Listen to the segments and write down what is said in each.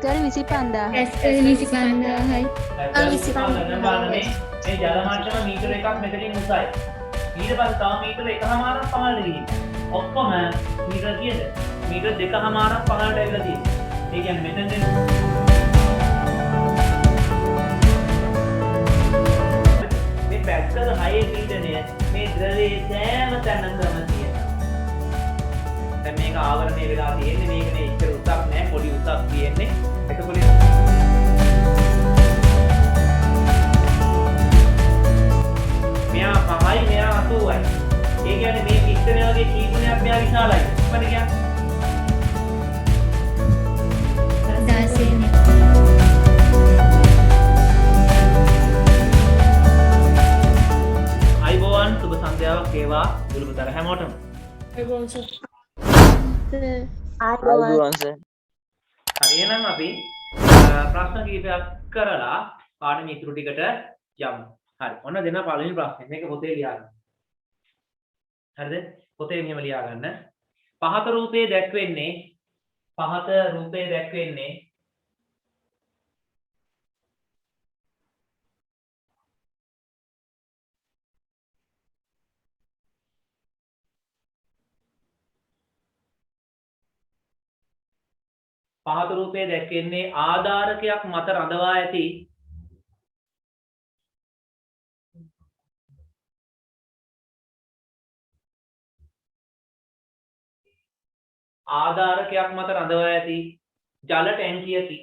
Hectare 25000යි. Hectare 25000යි. Hectare 25000 බලන්න මේ ජල මට්ටම මීටර එකක් මෙතනින් උසයි. ඊට පස්සේ තව මීටර 1.5ක් පහළට ගිහින්. ඔක්කොම මීටර කීයද? මීටර 2.5ක් පහළට ඇවිල්ලා තියෙනවා. ඒ කියන්නේ මෙතෙන් මේ පැත්තක 6 පීඩනය මේ ද්‍රවයේ සෑම තැනකම තියෙනවා. දැන් මේක ආවරණය වෙලා තියෙන්නේ මේකනේ ඉච්චර උසක් නෑ පොඩි උසක් තියෙන්නේ. එතකොට මෙයා 5යි මෙයා 80යි. ඒ කියන්නේ මේ පිස්ටනය වගේ කී ගුණයක් මෙයා විශාලයි. මොකද කියන්නේ? 16 නේ. අයිබෝවන් සුබ සන්ධ්‍යාවක් වේවා දුලුපතර හැමෝටම. අයිබෝන් සර්. ආයුබෝවන් සර්. හරි එහෙනම් අපි ප්‍රශ්න කිහිපයක් කරලා පාඩම ඉතුරු ටිකට යමු. හරි. ඔන්න දෙන පළවෙනි ප්‍රශ්නේ. මේක පොතේ ලියා ගන්න. හරිද? පොතේ මෙහෙම ලියා ගන්න. පහත රූපයේ දැක්වෙන්නේ ආධාරකයක් මත රඳවා ඇති ජල ටැංකියකි.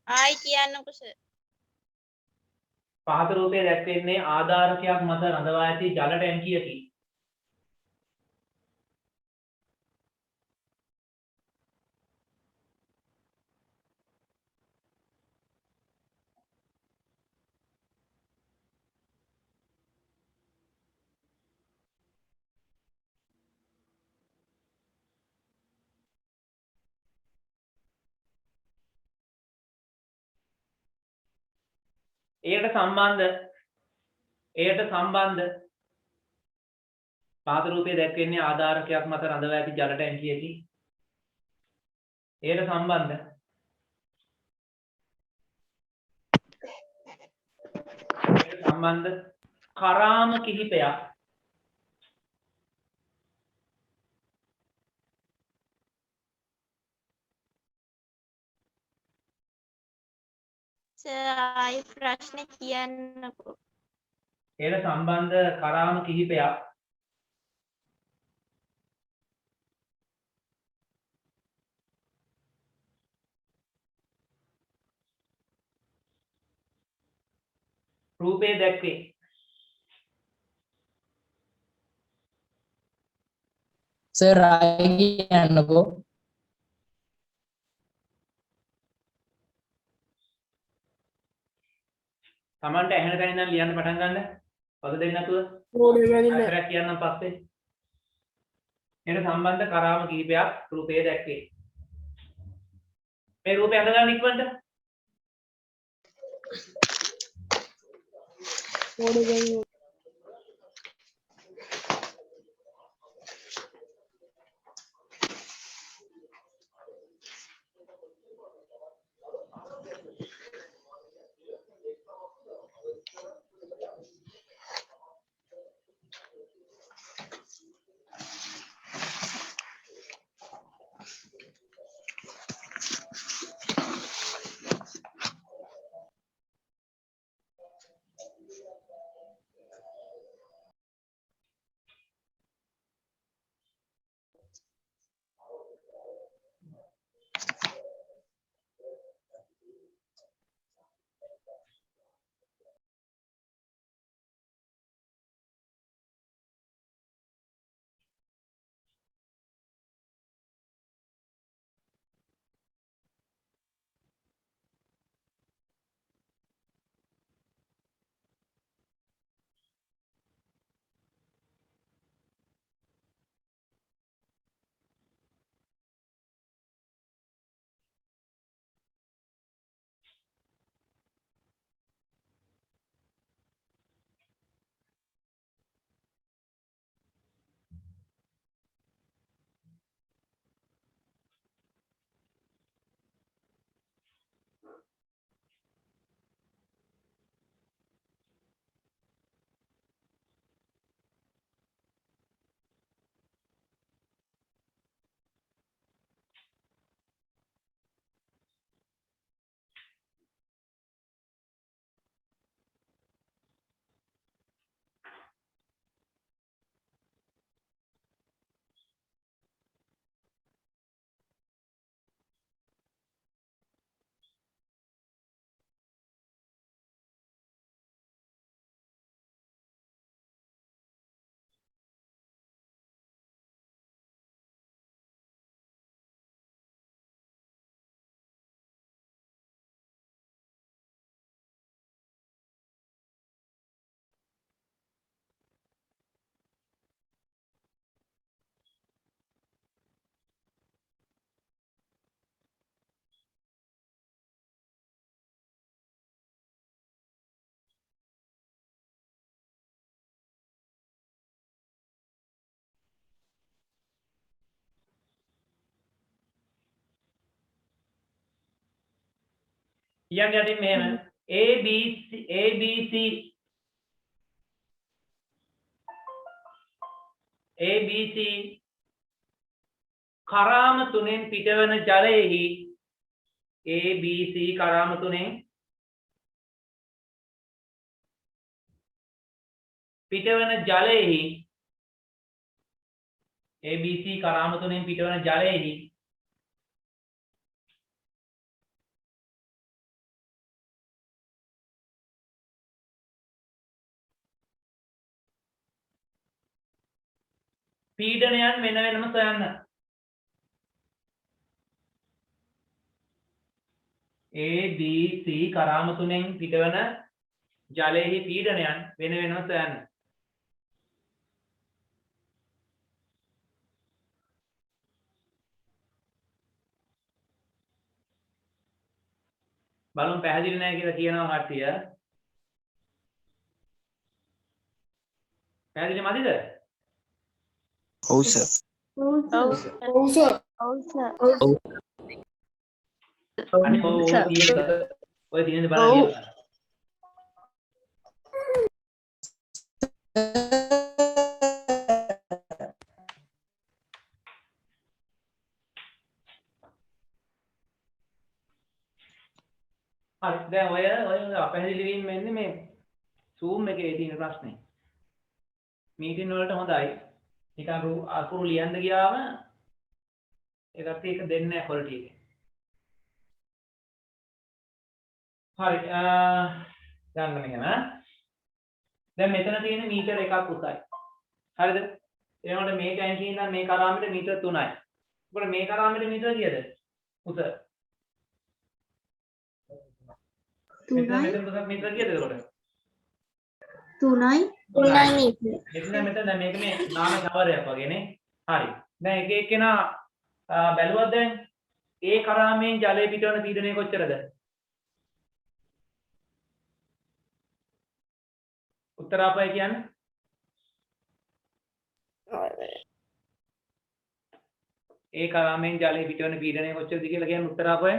ආයි කියන්නකෝ සර්. පහත රූපයේ දැක්වෙන්නේ ආධාරකයක් මත රඳවා ඇති ජල ටැංකියකි. එයට සම්බන්ධ පහත රූපයේ දැක්වෙන්නේ ආධාරකයක් මත රඳවා ඇති ජල ටැංකියකි. එයට සම්බන්ධ කරාම කිහිපයක් සර් ආයි ප්‍රශ්නේ කියන්නකෝ. එයට සම්බන්ධ කරාම කිහිපයක් රූපයේ දැක්වේ. සර් ආයෙ කියන්නකෝ. Tamanට ඇහෙන තැන ඉඳන් ලියන්න පටන් ගන්න. පද දෙන්න නැතුව. අතරක් කියන්නම් පස්සේ. එයට සම්බන්ධ කරාම කිහිපයක් රූපයේ දැක්වේ. මේ රූපය අඳ ගන්න ඉක්මනට. කියන්න යටින් මෙහෙම ABC කරාම තුනෙන් පිටවන ජලයෙහි ABC කරාම තුනෙන් පිටවන ජලයෙහි ABC කරාම තුනෙන් පිටවන ජලයෙහි පීඩනයන් වෙන වෙනම සොයන්න. ABC කරාම තුනෙන් පිටවන ජලයෙහි පීඩනයන් වෙන වෙනම සොයන්න. බලමු පැහැදිලි නැහැ කියලා කියනවා කට්ටිය. පැහැදිලි මදිද? ඔව් සර්. අනිත් ඔය තියෙන බලන්න කියලා. හරි දැන් ඔය අපහැදිලි වීම වෙන්නේ මේ Zoom එකේ තියෙන ප්‍රශ්නේ. මීටින් වලට හොඳයි. නිකන් අකුරු ලියන්න ගියාම ඒකට එක දෙන්නේ නැහැ quality එක. හරි ගන්න මෙහෙම. දැන් මෙතන තියෙන මීටර එකක් උසයි. හරිද? එනකොට මේ ටැංකිය ඉඳන් මේ කරාමෙට මීටර 3යි. මොකද මේ කරාමෙට මීටර කීයද? උස. මෙතන මීටර කීයද එතකොට? 3යි මෙතන දැන් මේක මේ නාම සවරයක් වගේනේ. හරි. දැන් එක එක්කෙනා බැලුවද දැන් ඒ කරාමෙන් ජලය පිටවන පීඩනය කොච්චරද? උත්තර අපයි කියන්නේ ඒ කරාමෙන් ජලය පිටවන පීඩනය කොච්චරද කියලා කියන්නේ උත්තර අපයි.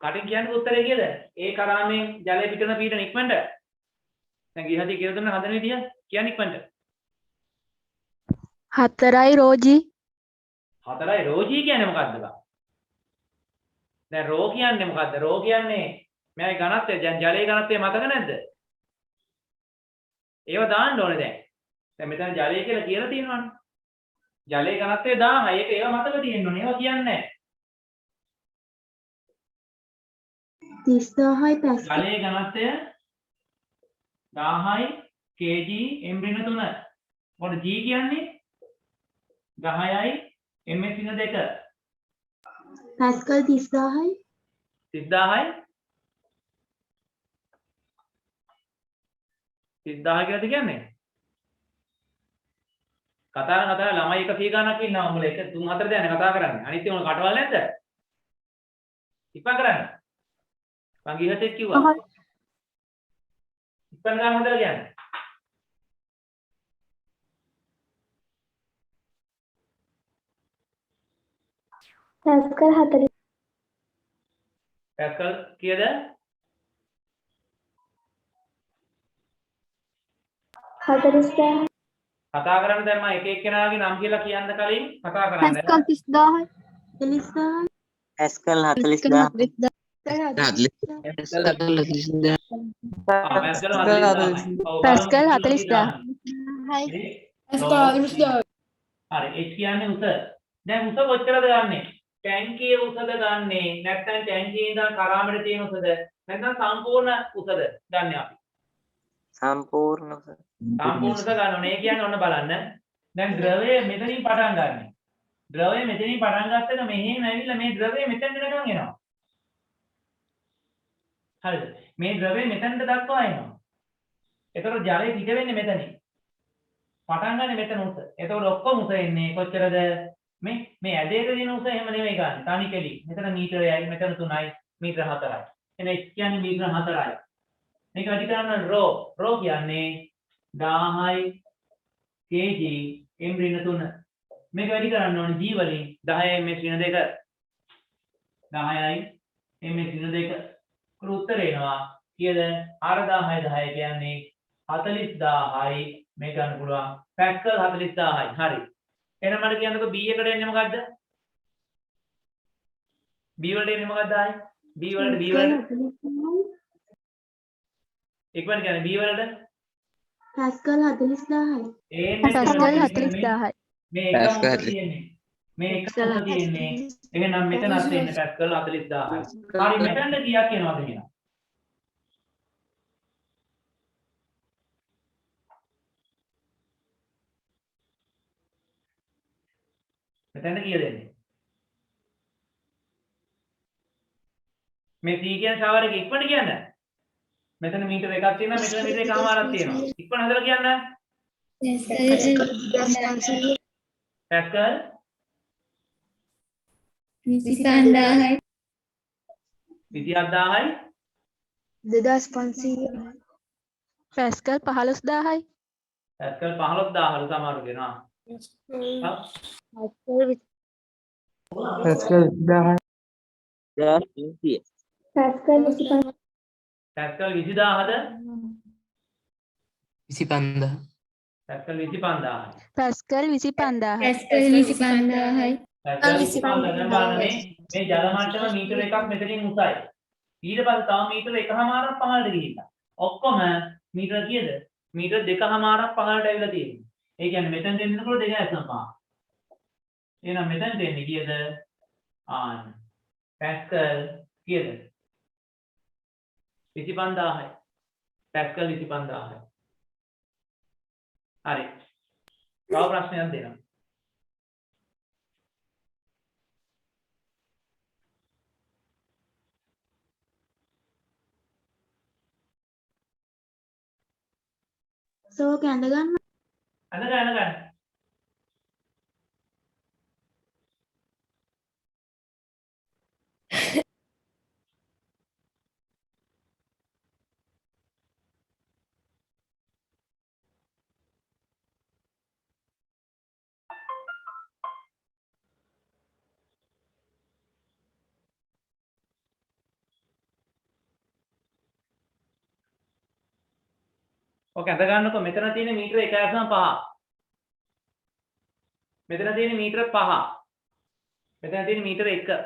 කටින් කියන්නේ උත්තරේ කියද? ඒ කරාමෙන් ජලය පිටවන පීඩන ඉක්මනට. දැන් ගිහදී කියලා දුන්න හදන විදිය කියන්නේ ඉක්මනට. 4යි රෝජි. 4යි රෝජි කියන්නේ මොකද්ද බා? දැන් රෝ කියන්නේ මොකද්ද? රෝ කියන්නේ මෙයාගේ ඝනත්වය. දැන් ජලයේ ඝනත්වය මතක නැද්ද? ඒව දාන්න ඕනේ දැන්. දැන් මෙතන ජලය කියලා කියලා තියෙනවනේ. ජලයේ ඝනත්වය 1000යි. ඒක ඒව මතක තියෙන්න ඕනේ. ඒව කියන්නේ නැහැ. 30000යි පැස්කල්. ජලයේ ඝනත්වය 1000යි kg m ඍණ 3. මොකද g කියන්නේ 10යි ms ඍණ 2. පැස්කල් 30000යි. 30000යි 30000 කියලාද කියන්නේ? කතා ළමයි 100 ගණනක් ඉන්නවා උඹලා 1 3 4 දැන කතා කරන්නේ. අනිත් ඒවා කටවල් නැද්ද? ඉක්මන් කරන්න. මං ගිහතෙත් කිව්වා. ඉක්මන් ගන්න හොඳට කියන්නේ. පැස්කල් 40. පැස්කල් කීයද? 40000. කතා කරන්න දැන් මම එක එක්කෙනාගේ නම් කියලා කියන්න කලින් කතා කරන්න. පැස්කල් 30000යි. 40000යි. පැස්කල් 40000. පැස්කල් 40000. හරි. H කියන්නේ උස. දැන් උස කොච්චරද ගන්නෙ? ටැංකියේ උසද ගන්නෙ? නැත්නම් ටැංකියේ ඉඳන් කරාමෙට තියෙන උසද? නැත්නම් සම්පූර්ණ උසද ගන්නෙ අපි? සම්පූර්ණ උස. සම්පූර්ණ උස ගන්න ඕනේ. ඒ කියන්නේ ඔන්න බලන්න. දැන් ද්‍රවය මෙතනින් පටන් ගන්නෙ. ද්‍රවය මෙතනින් පටන් ගත්තම මෙහෙම ඇවිල්ලා මේ ද්‍රවය මෙතෙන්ට නිකන් එනවා. හරිද? මේ ද්‍රවය මෙතනට දක්වා එනවා. එතකොට ජලය පිට වෙන්නේ මෙතනින්. පටන් ගන්න මෙතන උස. එතකොට ඔක්කොම උස එන්නේ කොච්චරද? මේ ඇදේට දෙන උස එහෙම නෙමෙයි ගන්න. තනි කෙලි. මෙතන මීටරයයි මෙතන 3යි මීටර 4යි. එන x කියන්නේ මීටර 4යි. මේක වැඩි කරන්න රෝ කියන්නේ 1000යි kg m ඍණ 3. මේක වැඩි කරන්න ඕනේ g වලින් 10යි ms ඍණ 2. 10යි ms ඍණ 2. කුරු උත්තර එනවා කීයද 4000යි 10 කියන්නේ 40000යි මේ ගන්න පුළුවන් පැස්කල් 40000යි. හරි. එහෙනම් මට කියන්නකෝ b එකට එන්නේ මොකද්ද? b වලට එන්නේ මොකද්ද ආයි? b වලට එකවර කියන්නේ b වලට පැස්කල් 40000යි. පැස්කල් 40000යි. මේ එක මොකද තියෙන්නේ? මේ එක මොකද තියෙන්නේ? එහෙනම් මෙතනත් එන්නේ පැස්කල් 40000යි. හරි මෙතනද කීයක් එනවද කියනවා? මෙතනද කීයද එන්නේ? මේ c කියන ශාවර එක ඉක්මනට කියන්න. මෙතන මීටර එකක් තියෙනවා මෙතන මීටර එකමාරක් තියෙනවා. ඉක්මන හදලා කියන්න. පැස්කල් 25000යි 27000යි 2500 පැස්කල් 15000යි. පැස්කල් 15000 සමහරු කියනවා. පැස්කල් 20000 පැස්කල් 25 පැස්කල් 20000ද 25000 පැස්කල් 25000යි. පැස්කල් 25000යි. පැස්කල් 25000යි පැස්කල් 25000 දැන් බලන්න මේ ජල මට්ටම මීටර එකක් මෙතනින් උසයි. ඊට පස්සේ තව මීටර එකමාරක් පහළට ගිහිල්ලා. ඔක්කොම මීටර කීයද? මීටර දෙකමාරක් පහළට ඇවිල්ලා තියෙනවා. ඒ කියන්නේ මෙතෙන් දෙන්නකොට 2.5. එහෙනම් මෙතෙන් දෙන්නේ කීයද? ආන්න. පැස්කල් කීයද? 25000යි. පැස්කල් 25000යි. හරි. තව ප්‍රශ්නයක් දෙනවා. සෝ කැඳ ගන්න. අඳගන්න. ඔක ඇඳ ගන්නකො මෙතන තියෙන මීටර 1.5. මෙතන තියෙන මීටර 5. මෙතන තියෙන මීටර 1.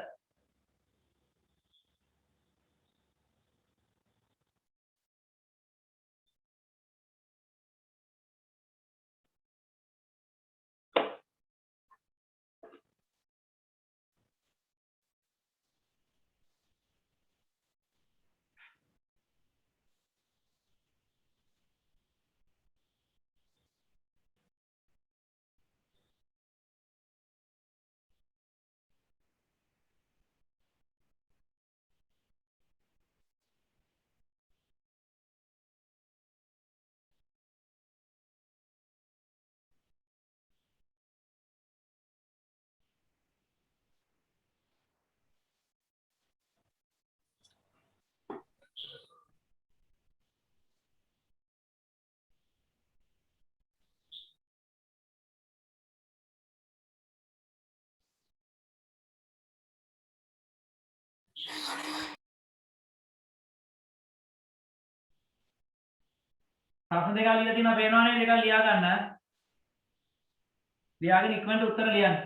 ප්‍රශ්න දෙකක් ලියලා තියෙනවා පේනවා නේද? දෙකක් ලියා ගන්න. ලියාගෙන ඉක්මනට උත්තර ලියන්න.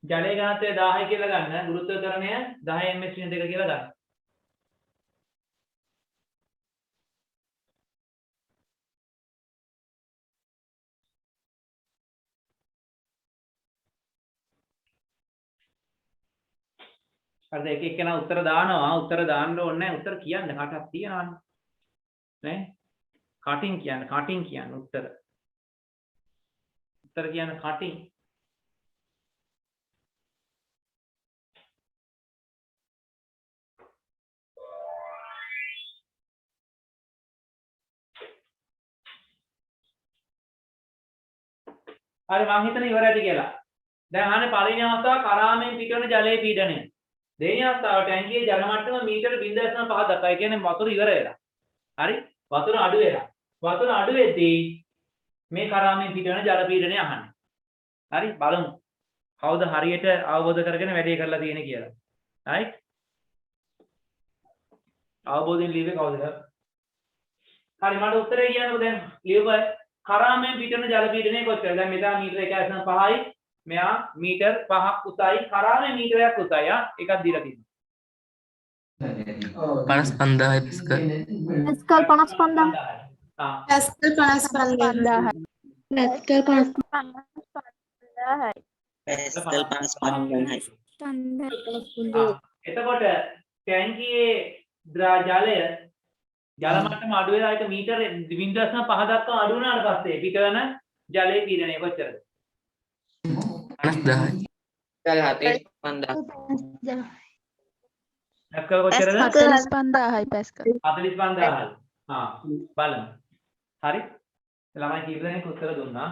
ජලයේ ඝනත්වය 1000 කියලා ගන්න. ගුරුත්වාකර්ෂණය 10 ms ඍණ 2 කියලා ගන්න. හරිද? එක එක්කෙනා උත්තර දානවා. උත්තර දාන්න ඕනේ නැහැ. උත්තර කියන්න කාටවත් තියනවනේ. නේ? කටින් කියන්න උත්තර. උත්තර කියන්න කටින්. හරි මම හිතන ඉවරයි කියලා. දැන් අහන්නේ පළවෙනි අවස්ථාව කරාමෙන් පිටවන ජලයේ පීඩනය. දෙවෙනි අවස්ථාව ටැංකියේ ජල මට්ටම මීටර 0.5 දක්වා. ඒ කියන්නේ වතුර ඉවර වෙලා. හරි? වතුර අඩු වෙලා. වතුර අඩු වෙද්දී මේ කරාමෙන් පිටවන ජල පීඩනය අහන්නේ. හරි? බලමු. කවුද හරියට අවබෝධ කරගෙන වැඩේ කරලා තියෙන්නේ කියලා. right? අවබෝධයෙන් ලියුවේ කවුද? හරි මට උත්තරේ කියන්නකෝ දැන් ලියුවා කරාමෙන් පිටවන ජල පීඩනය කොච්චරද? දැන් මෙතන මීටර 1.5යි මෙයා මීටර් 5ක් උසයි කරාමේ මීටරයක් උසයි එකක් දීලා තියෙනවා 55000 පැස්කල්. පැස්කල් 55000. පැස්කල් 55000. පැස්කල් 55000යි. පැස්කල් 55000යි. එතකොට ටැංකියේ ජලය ජල මට්ටම අඩු වෙලා ඒක මීටර 0.5 දක්වා අඩු වුණාට පස්සේ පිටවන ජලයේ පීඩනය කොච්චරද? 50000යි. පැස්කල් 45000. පැස්කල් කොච්චරද? 45000යි පැස්කල්. 45000යි. බලමු. හරි. ළමයි කීප දෙනෙක් උත්තර දුන්නා.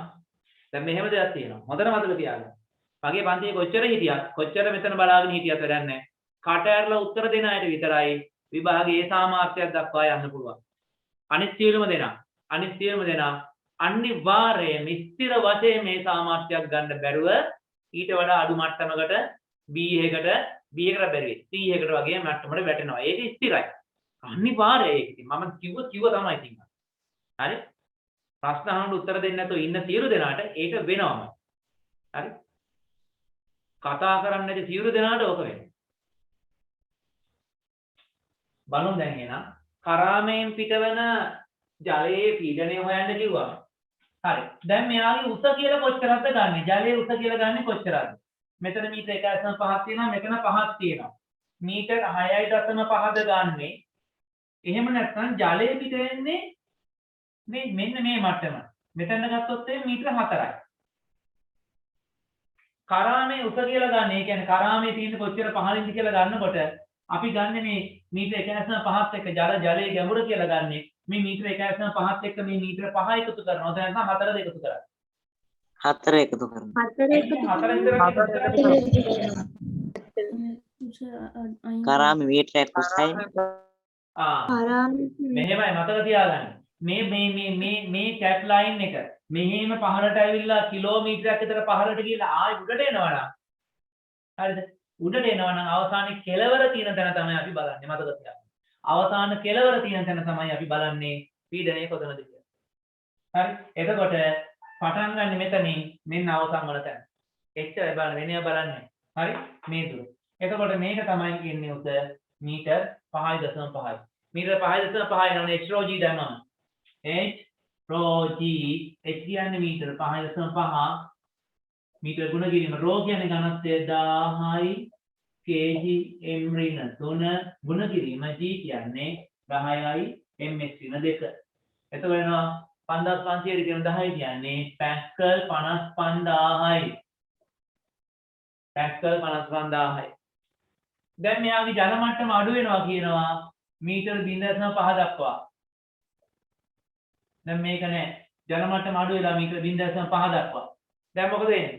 දැන් මෙහෙම දෙයක් තියෙනවා. හොඳට මතක තියාගන්න. මගේ පන්තියේ කොච්චර හිටියත් කොච්චර මෙතන බලාගෙන හිටියත් වැඩක් නැහැ. කට ඇරලා උත්තර දෙන අයට විතරයි විභාගයේ ඒ සාමාර්ථයක් දක්වා යන්න පුළුවන්. අනිත් සියලුම දෙනා අනිවාර්යයෙන් ස්ථිර වශයෙන් මේ සාමාර්ථයක් ගන්න බැරුව ඊට වඩා අඩු මට්ටමකට B එකකට බැරි C එකකට වගේ මට්ටමකට වැටෙනවා. ඒක ස්ථිරයි. අනිවාර්යයෙන් ඒක ඉතින් මම කිව්ව තමයි ඉතින්. හරි? ප්‍රශ්න අහන්න උත්තර දෙන්න නැතුව ඉන්න සියලු දෙනාට ඒක වෙනවම. හරි? කතා කරන්නේ නැති සියලු දෙනාට ඕක වෙනවා. බලමු දැන් එහෙනම් කරාමයෙන් පිටවන ජලයේ පීඩනය හොයන්න කිව්වා. හරි. දැන් මෙයාගේ උස කියලා කොච්චරද ගන්නෙ? ජලයේ උස කියලා ගන්නෙ කොච්චරද? මෙතන මීටර 1.5ක් තියෙනවා, මෙතන 5ක් තියෙනවා. මීටර 6.5ද ගන්නෙ. එහෙම නැත්නම් ජලයේ පිට වෙන්නේ මෙන්න මේ මට්ටම. මෙතන ගත්තොත් මීටර 4යි. කරාමයේ උස කියලා ගන්න. ඒ කියන්නේ කරාමයේ තියෙන කොච්චර පහළින්ද කියලා ගන්නකොට අපි ගන්න මේ මීටර 1.5ත් එක්ක ජලයේ ගැඹුර කියලා ගන්නෙ. මේ මීටර 1.5ත් එක්ක මේ මීටර 5 එකතු කරනවා. දැන් නැත්නම් 4ද එකතු කරා. 4 එකතු කරනවා. 4 කරාමේ මීටරයක් උසයි. මෙහෙමයි මතක තියාගන්න. මේ කැට් ලයින් එක මෙහෙම පහළට ඇවිල්ලා කිලෝමීටරයක් විතර පහළට ගිහලා ආයෙ උඩට එනවා. හරිද? උඩට එනවා නම් අවසානයේ කෙලවර තියෙන තැන තමයි අපි බලන්නේ. මතක තියාගන්න. අවසාන කෙලවර තියෙන තැන තමයි අපි බලන්නේ පීඩනය කොතනද කියලා. හරි? එතකොට පටන් ගන්න මෙතනින් මෙන්න අවසන් වල තැන. එච්චරයි බලන්න වෙනව බලන්නේ. හරි? මේ දුර. එතකොට මේක තමයි කියන්නේ උස මීටර් 5.5යි. මීටර් 5.5 නෝනේ h rho g දැම්මම. h rho g h කියන්නේ මීටර් 5.5 මීටර ගුණ කිරීම rho කියන්නේ ඝනත්වය 1000යි kg m ඍණ 3 ගුණ කිරීම g කියන්නේ 10යි ms ඍණ 2. එතකොට වෙනවා 5500 කියන 10 කියන්නේ පැස්කල් 55000යි. පැස්කල් 55000යි. දැන් මෙයාගේ ජල මට්ටම අඩු වෙනවා කියනවා මීටර 0.5 දක්වා. දැන් මේක නෑ. ජල මට්ටම අඩු වෙලා මීටර 0.5 දක්වා. දැන් මොකද වෙන්නේ?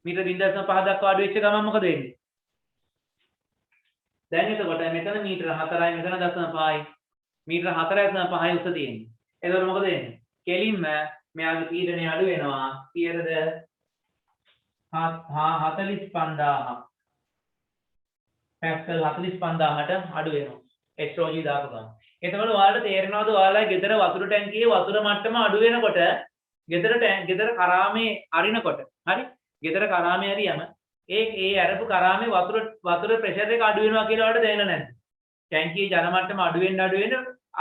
මීටර 0.5 දක්වා අඩු වෙච්ච ගමන් මොකද වෙන්නේ? දැන් එතකොට මෙතන මීටර 4යි මෙතන 0.5යි. මීටර 4.5යි උස තියෙන්නේ. එතකොට මොකද වෙන්නේ? කෙලින්ම මෙයාගේ පීඩනය අඩු වෙනවා. කීයටද? 45000. පැස්කල් 45000ට අඩු වෙනවා. h rho g දාපු ගමන්. එතකොට ඔයාලට තේරෙනවද ඔයාලා ගෙදර වතුර ටැංකියේ වතුර මට්ටම අඩු වෙනකොට ගෙදර කරාමේ අරිනකොට හරි ගෙදර කරාමේ හරියම ඒ අරපු කරාමේ වතුර ප්‍රෙෂර් එක අඩු වෙනවා කියලා ඔයාලට දැනෙන්නේ නැද්ද? ටැංකියේ ජල මට්ටම අඩු වෙන්න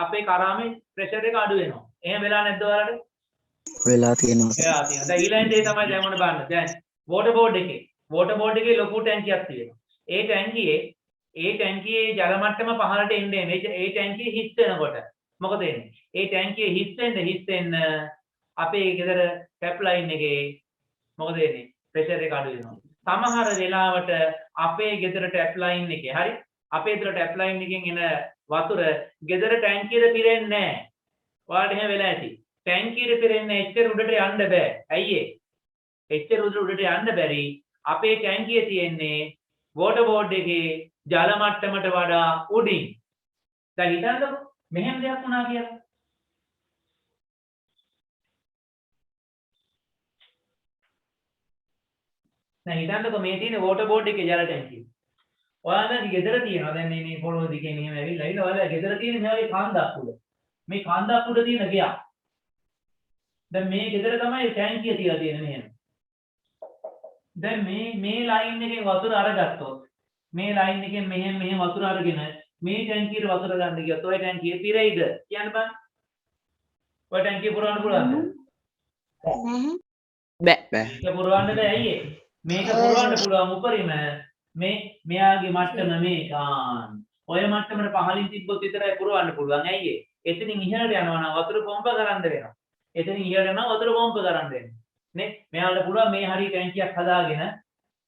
අපේ කරාමේ ප්‍රෙෂර් එක අඩු වෙනවා. එහෙම වෙලා නැද්ද ඔයාලට? වෙලා තියෙනවා. වෙලා තියෙනවා. දැන් ඊළඟ දේ තමයි දැන් මොන බලන්න. දැන් වෝටර් බෝඩ් එකේ ලොකු ටැංකියක් තියෙනවා. ඒ ටැංකියේ ජල මට්ටම පහළට එන්නේ ඒ ටැංකිය හිස් වෙනකොට මොකද වෙන්නේ? ඒ ටැංකිය හිස් වෙන්න අපේ ගෙදර ටැප් ලයින් එකේ මොකද වෙන්නේ? ප්‍රෙෂර් එක අඩු වෙනවා. සමහර වෙලාවට අපේ ගෙදර ටැප් ලයින් එකේ හරි අපේ ගෙදර ටැප් ලයින් එකෙන් එන වතුර ගෙදර ටැංකියට පිරෙන්නේ නැහැ. ඔයාලට එහෙම වෙලා ඇති. ටැංකියට පිරෙන්නේ එච්චර උඩට යන්න බෑ. ඇයි ඒ? එච්චර උඩට යන්න බැරි අපේ ටැංකිය තියෙන්නේ වෝටර් බෝඩ් එකේ ජල මට්ටමට වඩා උඩින්. දැන් හිතන්නකෝ මෙහෙම දෙයක් වුණා කියලා. දැන් හිතන්නකෝ මේ තියෙන වෝටර් බෝඩ් එකේ ජල ටැංකිය. ඔයාලගේ ගෙදර තියෙනවා දැන් මේ පොළොව දිගේ මෙහෙම ඇවිල්ලා ඉන්න ඔයාලා ගෙදර තියෙන මේ කාන්දක් උඩ. මේ කාන්දක් උඩ තියෙන ගෙයක්. දැන් මේ ගෙදර තමයි ටැංකිය තියලා තියෙන්නේ මෙහෙම. දැන් මේ ලයින් එකෙන් වතුර අරගත්තොත් මේ ලයින් එකෙන් මෙහෙම වතුර අරගෙන මේ ටැංකියට වතුර ගන්න ගියොත් ඔය ටැංකිය පිරෙයිද කියන්න බෑ. ඔය ටැංකිය පුරවන්න පුළුවන්ද? බෑ. ඒක පුරවන්න බෑ අයියේ. මේක පුරවන්න පුළුවන් උපරිම මෙයාගේ මට්ටම මේකාන්. ඔය මට්ටමට පහලින් තිබ්බොත් විතරයි පුරවන්න පුළුවන් අයියේ. එතනින් ඉහළට යනවා නම් වතුර පොම්ප කරන්න වෙනවා. එතනින් ඉහළට යනවා වතුර පොම්ප කරන්න වෙනවා. නේ මෙයාලට පුළුවන් මේ හරිය ටැංකියක් හදාගෙන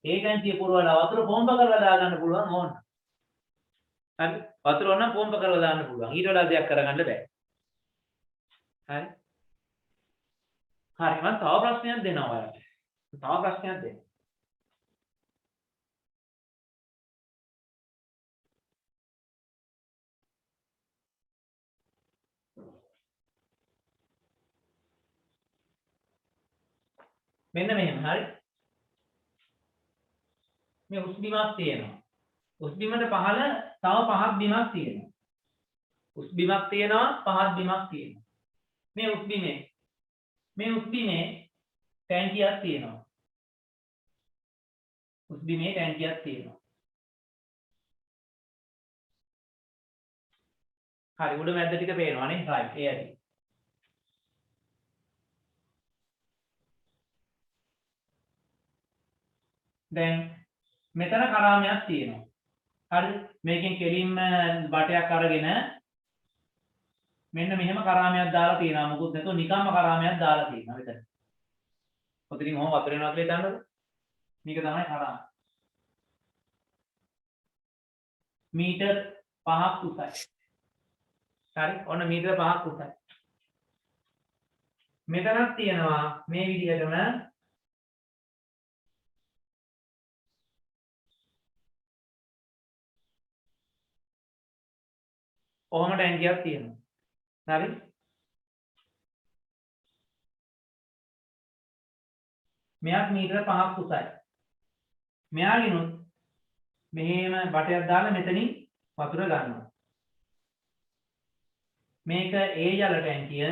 ඒ ටැංකිය පුරවලා වතුර පොම්ප කරලා දාගන්න පුළුවන් ඕන. හරි වතුර ඕන පොම්ප කරලා දාන්න පුළුවන්. ඊට වඩා දෙයක් කරගන්න බෑ. හරි. හරි මම තව ප්‍රශ්නයක් දෙනවා ඔයාලට. තව ප්‍රශ්නයක් දෙන්න. මෙන්න මෙහෙම හරි මේ උස් බිමක් තියෙනවා උස් බිමට පහළ තව පහක් බිමක් තියෙනවා උස් බිමක් තියෙනවා පහක් බිමක් තියෙනවා මේ උස් බිමේ ටැංකියක් තියෙනවා උස් බිමේ ටැංකියක් තියෙනවා හරි උඩ මැද්ද ටික පේනවා නේ රයිට් ඒ ඇති දැන් මෙතන කරාමයක් තියෙනවා. හරිද? මේකෙන් කෙලින්ම බටයක් අරගෙන මෙන්න මෙහෙම කරාමයක් දාලා තියෙනවා. මොකුත් නැතුව නිකම්ම කරාමයක් දාලා තියෙනවා මෙතන. ඔතනින් කොහොම වතුර එනවා කියලා හිතන්නද? මේක තමයි කරාම. මීටර් 5ක් උසයි. හරි? ඔන්න මීටර් 5ක් උසයි. මෙතනක් තියෙනවා මේ විදිහටම ඔහොම ටැංකියක් තියෙනවා. හරි? මෙයක් මීටර 5ක් උසයි. මෙයාගෙනුත් මෙහෙම බටයක් දාලා මෙතනින් වතුර ගන්නවා. මේක A ජල ටැංකිය,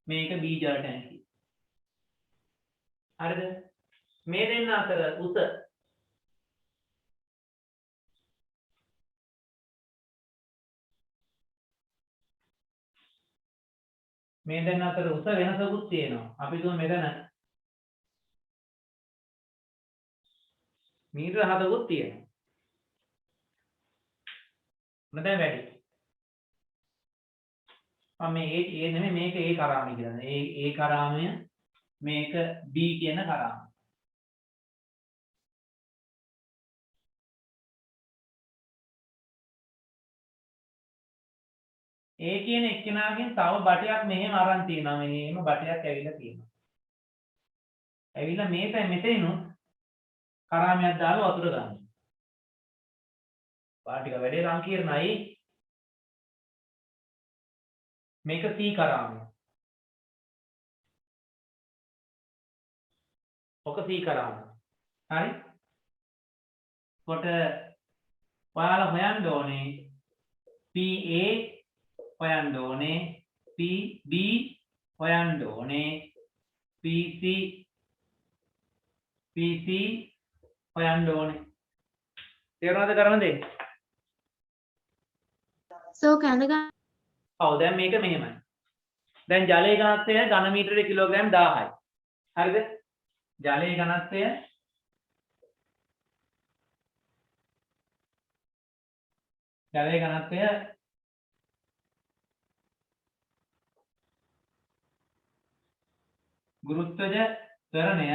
මේක B ජල ටැංකිය. හරිද? මේ දෙන්න අතර උස මේ දෙන්න අතර උස වෙනසකුත් තියෙනවා. අපි දුම මෙතන මීටර 7කුත් තියෙනවා. මොනද වැඩි? මම මේ නෙමෙයි මේක A කරාමය කියලා. A කරාමය මේක B කියන කරාමය. ඒ කියන එක්කෙනාගෙන් තව බටයක් මෙහෙම අරන් තියනවා මෙහෙම බටයක් ඇවිල්ලා තියෙනවා. ඇවිල්ලා මේක මෙතනිනුත් කරාමයක් දාලා වතුර ගන්නවා. පාටික වැඩේ සංකීර්ණයි. මේක C කරාමය. ඔක C කරාමය. හරි? කොට ඔයාලා හොයන්න ඕනේ PA හොයන්න ඕනේ PB හොයන්න ඕනේ PC හොයන්න ඕනේ තේරුණාද කරන්න දෙන්නේ So can the ඔව් දැන් මේක මෙහෙමයි දැන් ජලයේ ඝනත්වය ඝන මීටරේ කිලෝග්‍රෑම් 1000යි හරිද ජලයේ ඝනත්වය ගුරුත්වජ ත්වරණය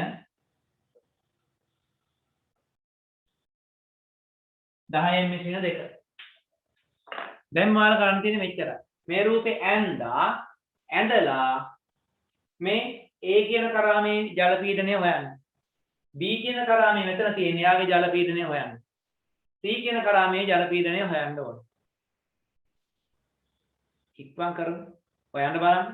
10 මෙසින 2 දැන් මාල කරන්න තියෙන්නේ මෙච්චරයි මේ රූපේ ඇඳලා මේ A කියන කරාමේ ජල පීඩනය හොයන්න. B කියන කරාමේ මෙතන තියෙන යාගේ ජල පීඩනය හොයන්න. C කියන කරාමේ ජල පීඩනය හොයන්න ඕන. ඉක්මන් කරමු. හොයන්න බලන්න.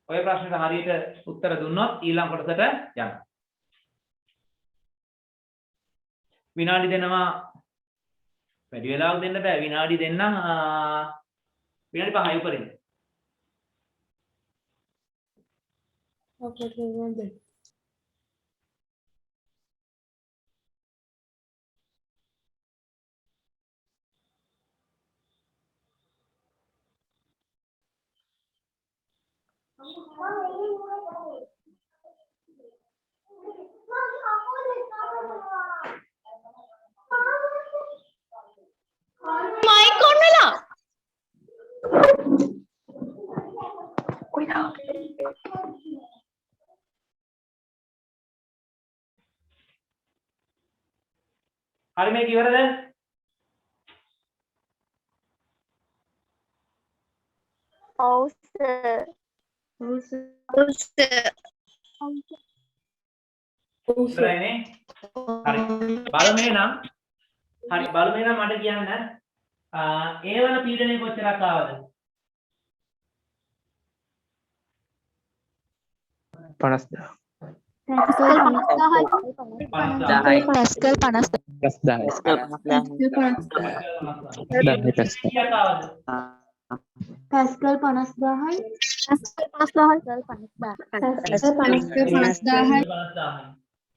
ඔය ප්‍රශ්නෙට හරියට උත්තර දුන්නොත් ඊළඟ කොටසට යන්න. විනාඩි දෙනවා වැඩි වෙලාවක් දෙන්න බෑ. විනාඩි දෙන්නම් විනාඩි 5යි උඩරින්. Mic on වෙලා. හරි මේක ඉවරද? ඔව් සර්. ඉවරයිනේ. හරි. බලමේ නම් මට කියන්න ඒ වල පීඩනය කොච්චරක් ආවද? 50,000. පැස්කල් 50. Pascal 50,000යි.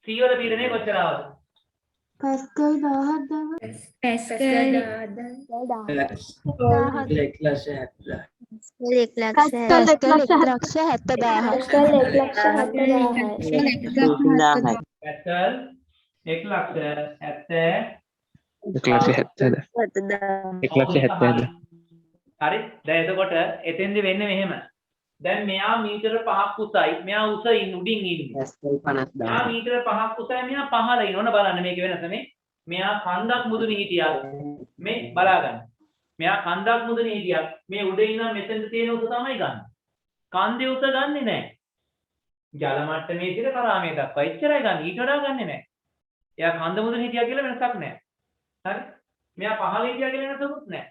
C වල පීඩනය කොච්චර ආවද? Pascal 10,000. පැස්කල් 1,70,000. හරි. දැන් එතකොට එතෙන්දි වෙන්නේ මෙහෙම. දැන් මෙයා මීටර 5ක් උසයි. මෙයා උඩින් ඉන්නේ. මෙයා මීටර 5ක් උසයි. මෙයා පහළ ඉන්න. ඕන බලන්න මේක වෙනස මේ. මෙයා කන්දක් මුදුනේ හිටියා. මේ බලාගන්න. මෙයා කන්දක් මුදුනේ හිටියා. මේ උඩ ඉන්න මෙතෙන්ද තියෙන උස තමයි ගන්න. කන්දේ උස ගන්නෙ නැහැ. ජල මට්ටමේ සිට කරාමේ දක්වා එච්චරයි ගන්න. ඊට වඩා ගන්නෙ නැහැ. එයා කන්ද මුදුනේ හිටියා කියලා වෙනසක් නැහැ. හරි. මෙයා පහළ හිටියා කියලා වෙනසකුත් නැහැ.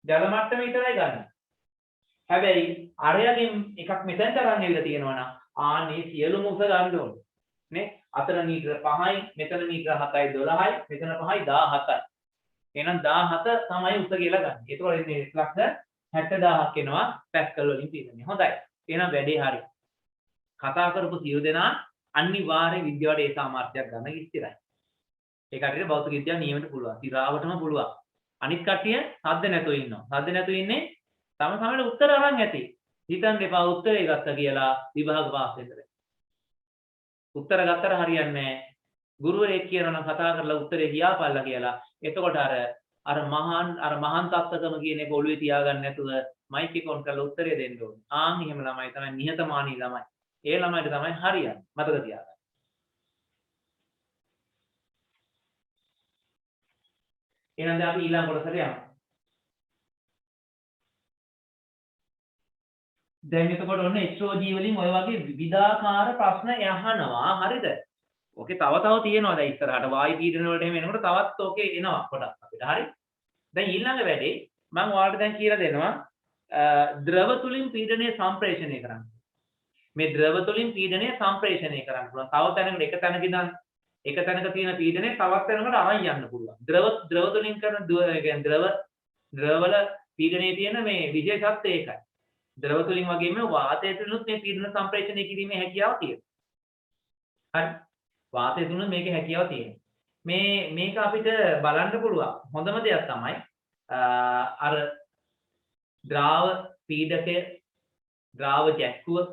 ජල මට්ටම විතරයි ගන්න. හැබැයි අරයගෙන් එකක් මෙතෙන්ට ගන්න ඇවිල්ලා තියෙනවා නම් ආනේ සියලුම උස ගන්න ඕනේ. නේ? අතන මීටර 5යි, මෙතන මීටර 7යි 12යි, මෙතන 5යි 17යි. එහෙනම් 17 තමයි උස කියලා ගන්න. ඒතකොට ඉන්නේ 1,60,000ක් එනවා පැස්කල් වලින් තියෙන්නේ. හොඳයි. එහෙනම් වැඩේ හරි. කතා කරපු සියලු දෙනා අනිවාර්ය විද්‍යාවට ඒ සාමර්ථ්‍යයක් ගන්න ඉස්තිරයි. ඒක හරියට භෞතික විද්‍යාව නියමයට පුළුවන්. තිරාවටම පුළුවන්. අනිත් කට්ටිය සද්ද නැතුව ඉන්නවා. සද්ද නැතුව ඉන්නේ තම සමහරට උත්තර අරන් ඇති. හිතන්න එපා උත්තරේ ගත්තා කියලා විභාග පාස් වෙන්න. උත්තර ගත්තට හරියන්නේ නැහැ. ගුරුවරයෙක් කියනවා නම් කතා කරලා උත්තරේ කියාපල්ලා කියලා. එතකොට අර මහාන් තත්ත්වකම කියන එක ඔළුවේ තියාගන්න නැතුව මයික් එක ඔන් කරලා උත්තරේ දෙන්න ඕනේ. ආන් එහෙම ළමයි තමයි නිහතමානී ළමයි. ඒ ළමයිට තමයි හරියන්නේ. මතක තියාගන්න. එහෙනම් දැන් අපි ඊළඟ කොටසට යමු. දැන් එතකොට ඔන්න HOG වලින් ඔය වගේ විවිධාකාර ප්‍රශ්න අහනවා. හරිද? ඕකේ තව තියෙනවා දැන් ඉස්සරහට වායු පීඩන වලට එහෙම එනකොට තවත් ඕකේ එනවා පොඩක් අපිට. හරි? දැන් ඊළඟ වැඩේ මම ඔයාලට දැන් කියලා දෙනවා ද්‍රව තුලින් පීඩනය සම්ප්‍රේෂණය කරන්න. මේ ද්‍රව තුලින් පීඩනය සම්ප්‍රේෂණය කරන්න පුළුවන්. තව තැනකට එක තැනක ඉඳන් එක තැනක තියෙන පීඩනය තවත් තැනකට අරන් යන්න පුළුවන්. ද්‍රව තුලින් කරන ද්‍රවවල පීඩනයේ තියෙන මේ විශේෂත්වය ඒකයි. ද්‍රව තුලින් වගේම වාතය තුලිනුත් මේ පීඩන සම්ප්‍රේෂණය කිරීමේ හැකියාව තියෙනවා. හරි. වාතය තුලින් මේකේ හැකියාව තියෙනවා. මේක අපිට බලන්න පුළුවන්. හොඳම දෙයක් තමයි අර ද්‍රාව පීඩකය ද්‍රාව ජැක්කුව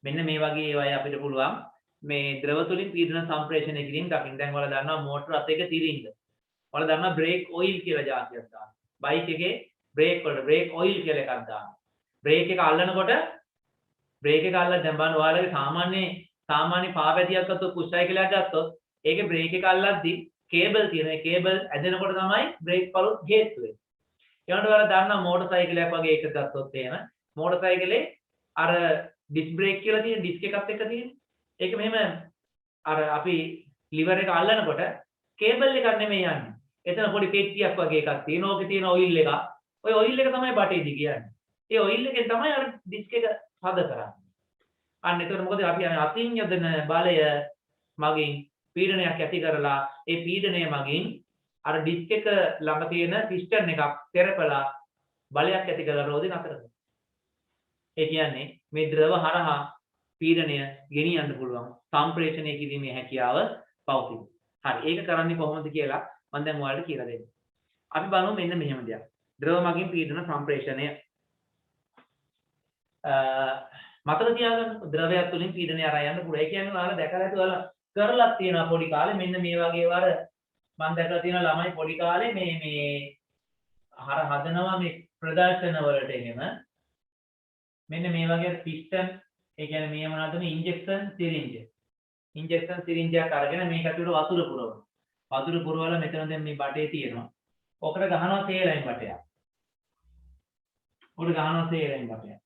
මෙන්න මේ වගේ ඒවායි අපිට පුළුවන් මේ ද්‍රව තුලින් පීඩන සම්ප්‍රේෂණය කිරීම දකින්න. දැන් ඔයාලා දන්නවා මෝටර අතේක තිරින්ද. ඔයාලා දන්නවා බ්‍රේක් ඔයිල් කියලා જાතියක් දාන්න. බයික් එකේ බ්‍රේක් වල බ්‍රේක් ඔයිල් කියලා එකක් දාන්න. බ්‍රේක් එක අල්ලනකොට බ්‍රේක් එක අල්ලලා දැන් බලන්න ඔයාලගේ සාමාන්‍ය පාපැදියක් අතෝ පුෂ් සයිකලයක් ගත්තොත් ඒකේ බ්‍රේක් එක අල්ලද්දි කේබල් තියෙන ඒ කේබල් ඇදෙනකොට තමයි බ්‍රේක් පළුත් හේතු වෙන්නේ. ඊළඟට ඔයාලා දන්නවා මෝටර් සයිකලයක් වගේ එකක් ගත්තොත් එහෙම මෝටර් සයිකලේ අර ඩිස්ක් බ්‍රේක් කියලා තියෙන ඩිස්ක් එකත් එක්ක තියෙන. ඒක මෙහෙම අර අපි liver එක අල්ලනකොට කේබල් එකක් නෙමෙයි යන්නේ. එතන පොඩි පෙට්ටියක් වගේ එකක් තියෙනවා. ඕකේ තියෙන ඔයිල් එක. ওই ඔයිල් එක තමයි බටේදි කියන්නේ. ඒ ඔයිල් එකෙන් තමයි අර ඩිස්ක් එක හද කරන්නේ. අන්න එතකොට මොකද අපි අතින් යදන බලය මගින් පීඩනයක් ඇති කරලා ඒ පීඩනය මගින් අර ඩිස්ක් එක ළඟ තියෙන පිස්ටන් එකක් තෙරපලා බලයක් ඇති කරලා රෝදේ නතර කරනවා. ඒ කියන්නේ මේ ද්‍රව හරහා පීඩනය ගෙනියන්න පුළුවන් සම්ප්‍රේෂණය කිරීමේ හැකියාව පවතින. හරි. ඒක කරන්නේ කොහොමද කියලා මම දැන් ඔයාලට කියලා දෙන්නම්. අපි බලමු මෙන්න මෙහෙම දෙයක්. ද්‍රව මගින් පීඩන සම්ප්‍රේෂණය මතක තියාගන්න ද්‍රවයක් තුලින් පීඩනය අරන් යන්න පුළුවන්. ඒ කියන්නේ ඔයාලා දැකලා ඇති ඔයාලා කරලා තියෙනවා පොඩි කාලේ මෙන්න මේ වගේ වර මම දැකලා තියෙනවා ළමයි පොඩි කාලේ මේ හදනවා මේ ප්‍රදර්ශන වලට එහෙම මෙන්න මේ වගේ පිස්ටන් ඒ කියන්නේ මේ මොනවද මේ ඉන්ජෙක්ෂන් සිරින්ජයක් අරගෙන මේක ඇතුළට වතුර පුරවනවා. වතුර පුරවලා මෙතන දැන් මේ බටේ තියෙනවා. ඔකට ගහනවා තේලයින් බටයක්. උඩ ගහනවා තේලයින් බටයක්.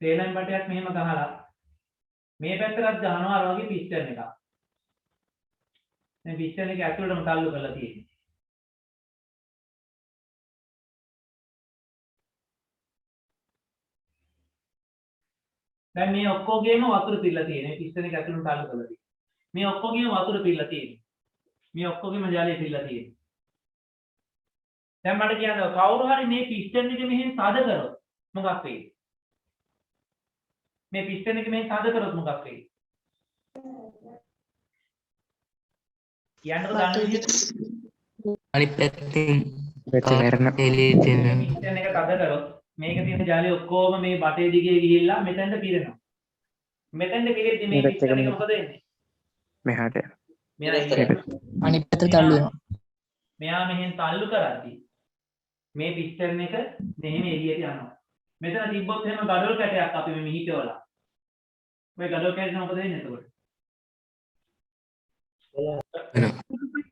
තේලයින් බටයක් මෙහෙම ගහලා මේ පැත්තටත් ගහනවා අර වගේ පිස්ටන් එකක්. මේ පිස්ටන් එක ඇතුළටම තල්ලු කරලා තියෙනවා. දැන් මේ ඔක්කොගේම වතුර පිරලා තියෙනවා. මේ පිස්ටන් එක ඇතුළටම තල්ලු කරලා තියෙනවා. මේ ඔක්කොගේම වතුර පිරලා තියෙනවා. මේ ඔක්කොගේම ජලය පිරලා තියෙනවා. දැන් මට කියන්න කවුරු හරි මේ පිස්ටන් එක මෙහෙන් තද කරොත් මොකක් වෙයිද? මේ පිස්ටන් එක මෙහෙන් තද කරොත් මොකක් වෙයිද? කියන්නකෝ දන්න විදිහට. අනිත් පැත්තෙන් එළියේ තියෙන පිස්ටන් එක තද කරොත් මේක තියෙන ජලය ඔක්කොම මේ බටේ දිගේ ගිහිල්ලා මෙතෙන්ට පිරෙනවා. මෙතෙන්ට පිරෙද්දි මේ පිස්ටන් එක මොකද වෙන්නේ? මෙහාට අනිත් පැත්තට තල්ලු වෙනවා. මෙයා මෙහෙන් තල්ලු කරද්දි මේ පිස්ටන් එක මෙහෙම එළියට යනවා. මෙතන තිබ්බොත් එහෙම ගඩොල් කැටයක් අපි මේ මිහිටවලා. ඔය ගඩොල් කැටේ මොකද වෙන්නේ එතකොට?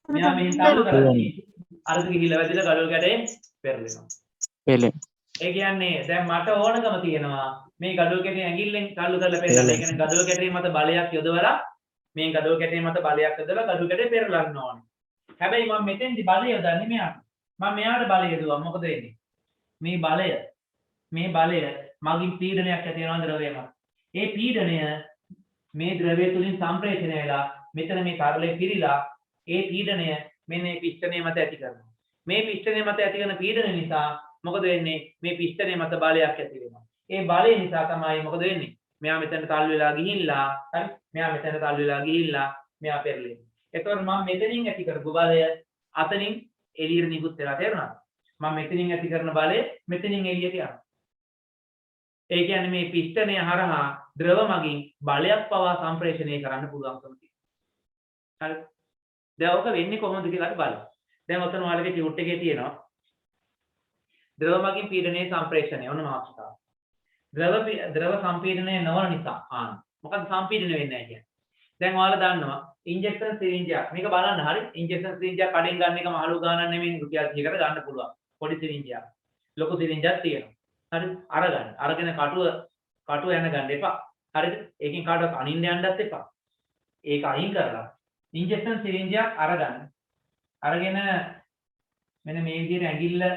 මෙයා මෙහෙන් තල්ලු කරද්දි අරද ගිහිල්ලා වැදිලා ගඩොල් කැටේ පෙරලෙනවා. ඒ කියන්නේ දැන් මට ඕනකම තියෙනවා මේ ගඩොල් කැටේ ඇඟිල්ලෙන් තල්ලු කරලා පෙරලන්න. ඒ කියන්නේ ගඩොල් කැටේ මත බලයක් යොදවලා මේ ගඩොල් කැටේ මත බලයක් යොදලා ගඩොල් කැටේ පෙරලන්න ඕනේ. හැබැයි මම මෙතෙන්දි බලය යොදන්නේ මෙයාට. මම මෙයාට බලය යොදුවා. මොකද වෙන්නේ? මේ බලය මගින් පීඩනයක් ඇති වෙනවා ද්‍රවයක. ඒ පීඩනය මේ ද්‍රවය තුලින් සම්ප්‍රේෂණය වෙලා මෙතන මේ තරලේ පිරීලා ඒ පීඩනය මෙන්න මේ පිස්ටනය මත ඇති කරනවා. මේ පිස්ටනය මත ඇති කරන පීඩනය නිසා මොකද වෙන්නේ? මේ පිස්ටනය මත බලයක් ඇති වෙනවා. ඒ බලය නිසා තමයි මොකද වෙන්නේ? මෙයා මෙතනට තල්ලු වෙලා ගිහිල්ලා හරි මෙයා මෙතනට තල්ලු වෙලා ගිහිල්ලා මෙයා පෙරලෙනවා. එතකොට මම මෙතනින් ඇති කරපු බලය අතනින් එළියට නිකුත් වෙලා තේරුණාද? මම මෙතනින් ඇති කරන බලය මෙතනින් එළියට යනවා. ඒ කියන්නේ මේ පිස්ටනය හරහා ද්‍රව මගින් බලයක් පවා සම්ප්‍රේෂණය කරන්න පුළුවන්කම තියෙනවා. හරි. දැන් ඔක වෙන්නේ කොහොමද කියලා අපි බලමු. දැන් ඔතන ඔයාලගේ ටියුට් එකේ තියෙනවා ද්‍රව මගින් පීඩනයේ සම්ප්‍රේෂණය ඔන්න මාතෘකාව. ද්‍රව සම්පීඩනය නොවන නිසා මොකද සම්පීඩනය වෙන්නේ නැහැ කියන්නේ. දැන් ඔයාලා දන්නවා ඉන්ජෙක්ෂන් සිරින්ජයක් මේක බලන්න හරි ඉන්ජෙක්ෂන් සිරින්ජයක් කඩෙන් ගන්න එක මහලු ගානක් නෙමෙයි රුපියල් 100කට ගන්න පුළුවන්. පොඩි සිරින්ජයක්. ලොකු සිරින්ජයක් තියෙනවා. හරි අරගන්න. අරගෙන කටුව යන ගන්න එපා. හරිද? ඒකෙන් කාටවත් අනින්න යන්නත් එපා. ඒක අයින් කරලා ඉන්ජෙක්ෂන් සිරින්ජයක් අරගන්න. අරගෙන මෙන්න මේ විදිහට ඇඟිල්ල